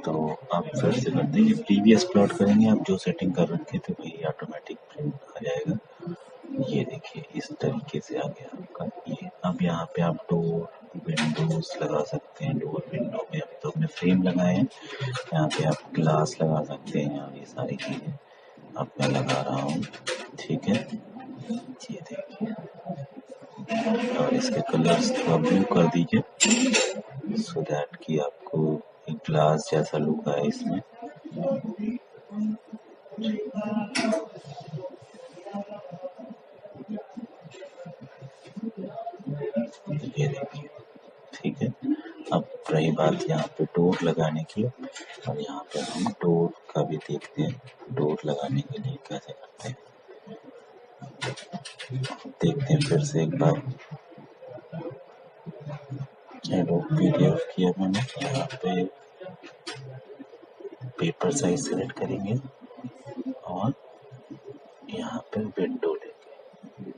तो आप फिर से करते हैं, प्रीवियस प्लॉट करेंगे, आप जो सेटिंग कर रखे थे वही ऑटोमेटिक प्रिंट आ जाएगा। ये देखिए इस तरीके से आ गया आपका ये। अब यहाँ पे आप डोर विंडोज लगा सकते हैं। डोर विंडो में अभी तो हमने फ्रेम लगाए हैं, यहाँ पे आप ग्लास लगा सकते हैं और ये सारी चीज़ें अब मैं लगा रहा हूँ, ठीक है। ये देखिए और इसके कलर्स थोड़ा ब्लू कर दीजिए सो दैट कि आपको एक ग्लास जैसा लुक आए इसमें। ये देखिए, ठीक है। अब रही बात यहाँ पे डोर लगाने की, और यहाँ पे हम डोर का भी देखते हैं, डोर लगाने के लिए कैसे करते हैं देखते हैं फिर से एक बार। एडोब पीडीएफ किया मैंने, यहाँ पे पेपर साइज सेलेक्ट करेंगे और यहाँ पे विंडो लेंगे,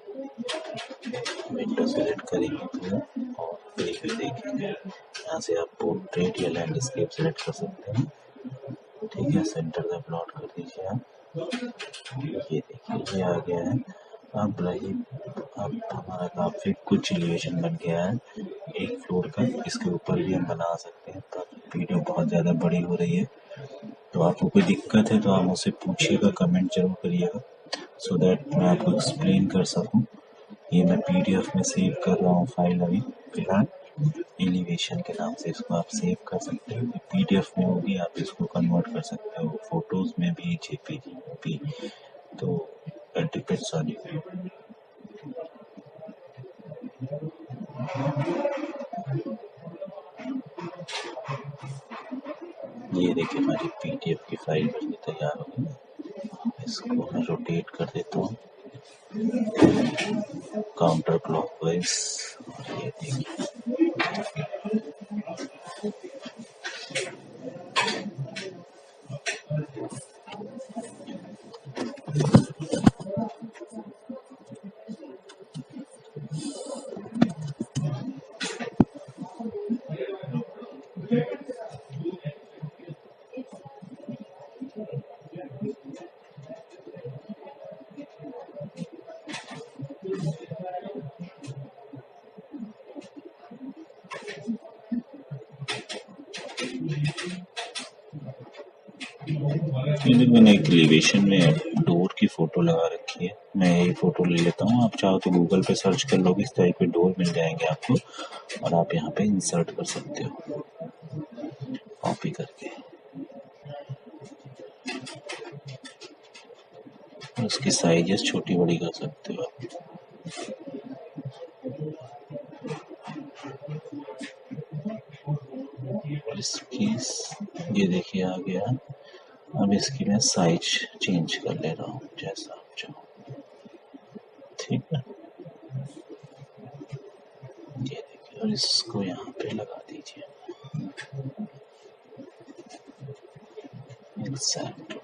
विंडो सेलेक्ट करेंगे पूरा और प्रीव्यू देखेंगे। यहाँ से आप पोर्ट्रेट या लैंडस्केप सेलेक्ट कर सकते हैं, ठीक है। सेंटर का प्लॉट कर दीजिए आप। ये देखिए ये आ गया है। अब हमारा काफी कुछ एलिवेशन बन गया है एक फ्लोर का। इसके ऊपर भी हम बना सकते हैं, पर वीडियो बहुत ज़्यादा बड़ी हो रही है, तो आपको कोई दिक्कत है तो आप मुझसे पूछिएगा, कमेंट जरूर करिएगा सो दैट मैं आपको एक्सप्लेन कर सकूं। ये मैं पीडीएफ में सेव कर रहा हूँ फाइल अभी फिलहाल, एलिवेशन के नाम से इसको आप सेव कर सकते हो। पीडीएफ में होगी, आप इसको कन्वर्ट कर सकते हो फोटोज में भी, जेपीजी में भी, तो इट डिपेंड्स ऑन यू। ये देखिए हमारी पीडीएफ की फाइल बनके तैयार हो गई। इसको मैं रोटेट कर देता हूँ काउंटर क्लॉकवाइज। ये देखिए मैंने एक एलिवेशन में डोर की फोटो लगा रखी है, मैं यही फोटो ले लेता हूँ। आप चाहो तो गूगल पे सर्च कर लोगे, इस टाइप के डोर मिल जाएंगे आपको और आप यहाँ पे इंसर्ट कर सकते हो कॉपी करके। और उसकी साइजेस छोटी बड़ी कर सकते हो आप। और इसकी ये देखिए आ गया। अब इसकी मैं साइज चेंज कर ले रहा हूँ जैसा आप चाहो, ठीक है। ये देखिए और इसको यहाँ पे लगा दीजिए एग्जैक्ट।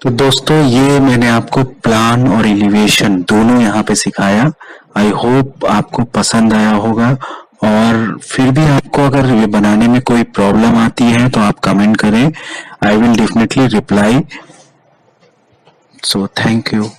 तो दोस्तों ये मैंने आपको प्लान और एलिवेशन दोनों यहाँ पे सिखाया। आई होप आपको पसंद आया होगा, और फिर भी आपको अगर ये बनाने में कोई प्रॉब्लम आती है तो आप कमेंट करें, I will definitely reply. So thank you.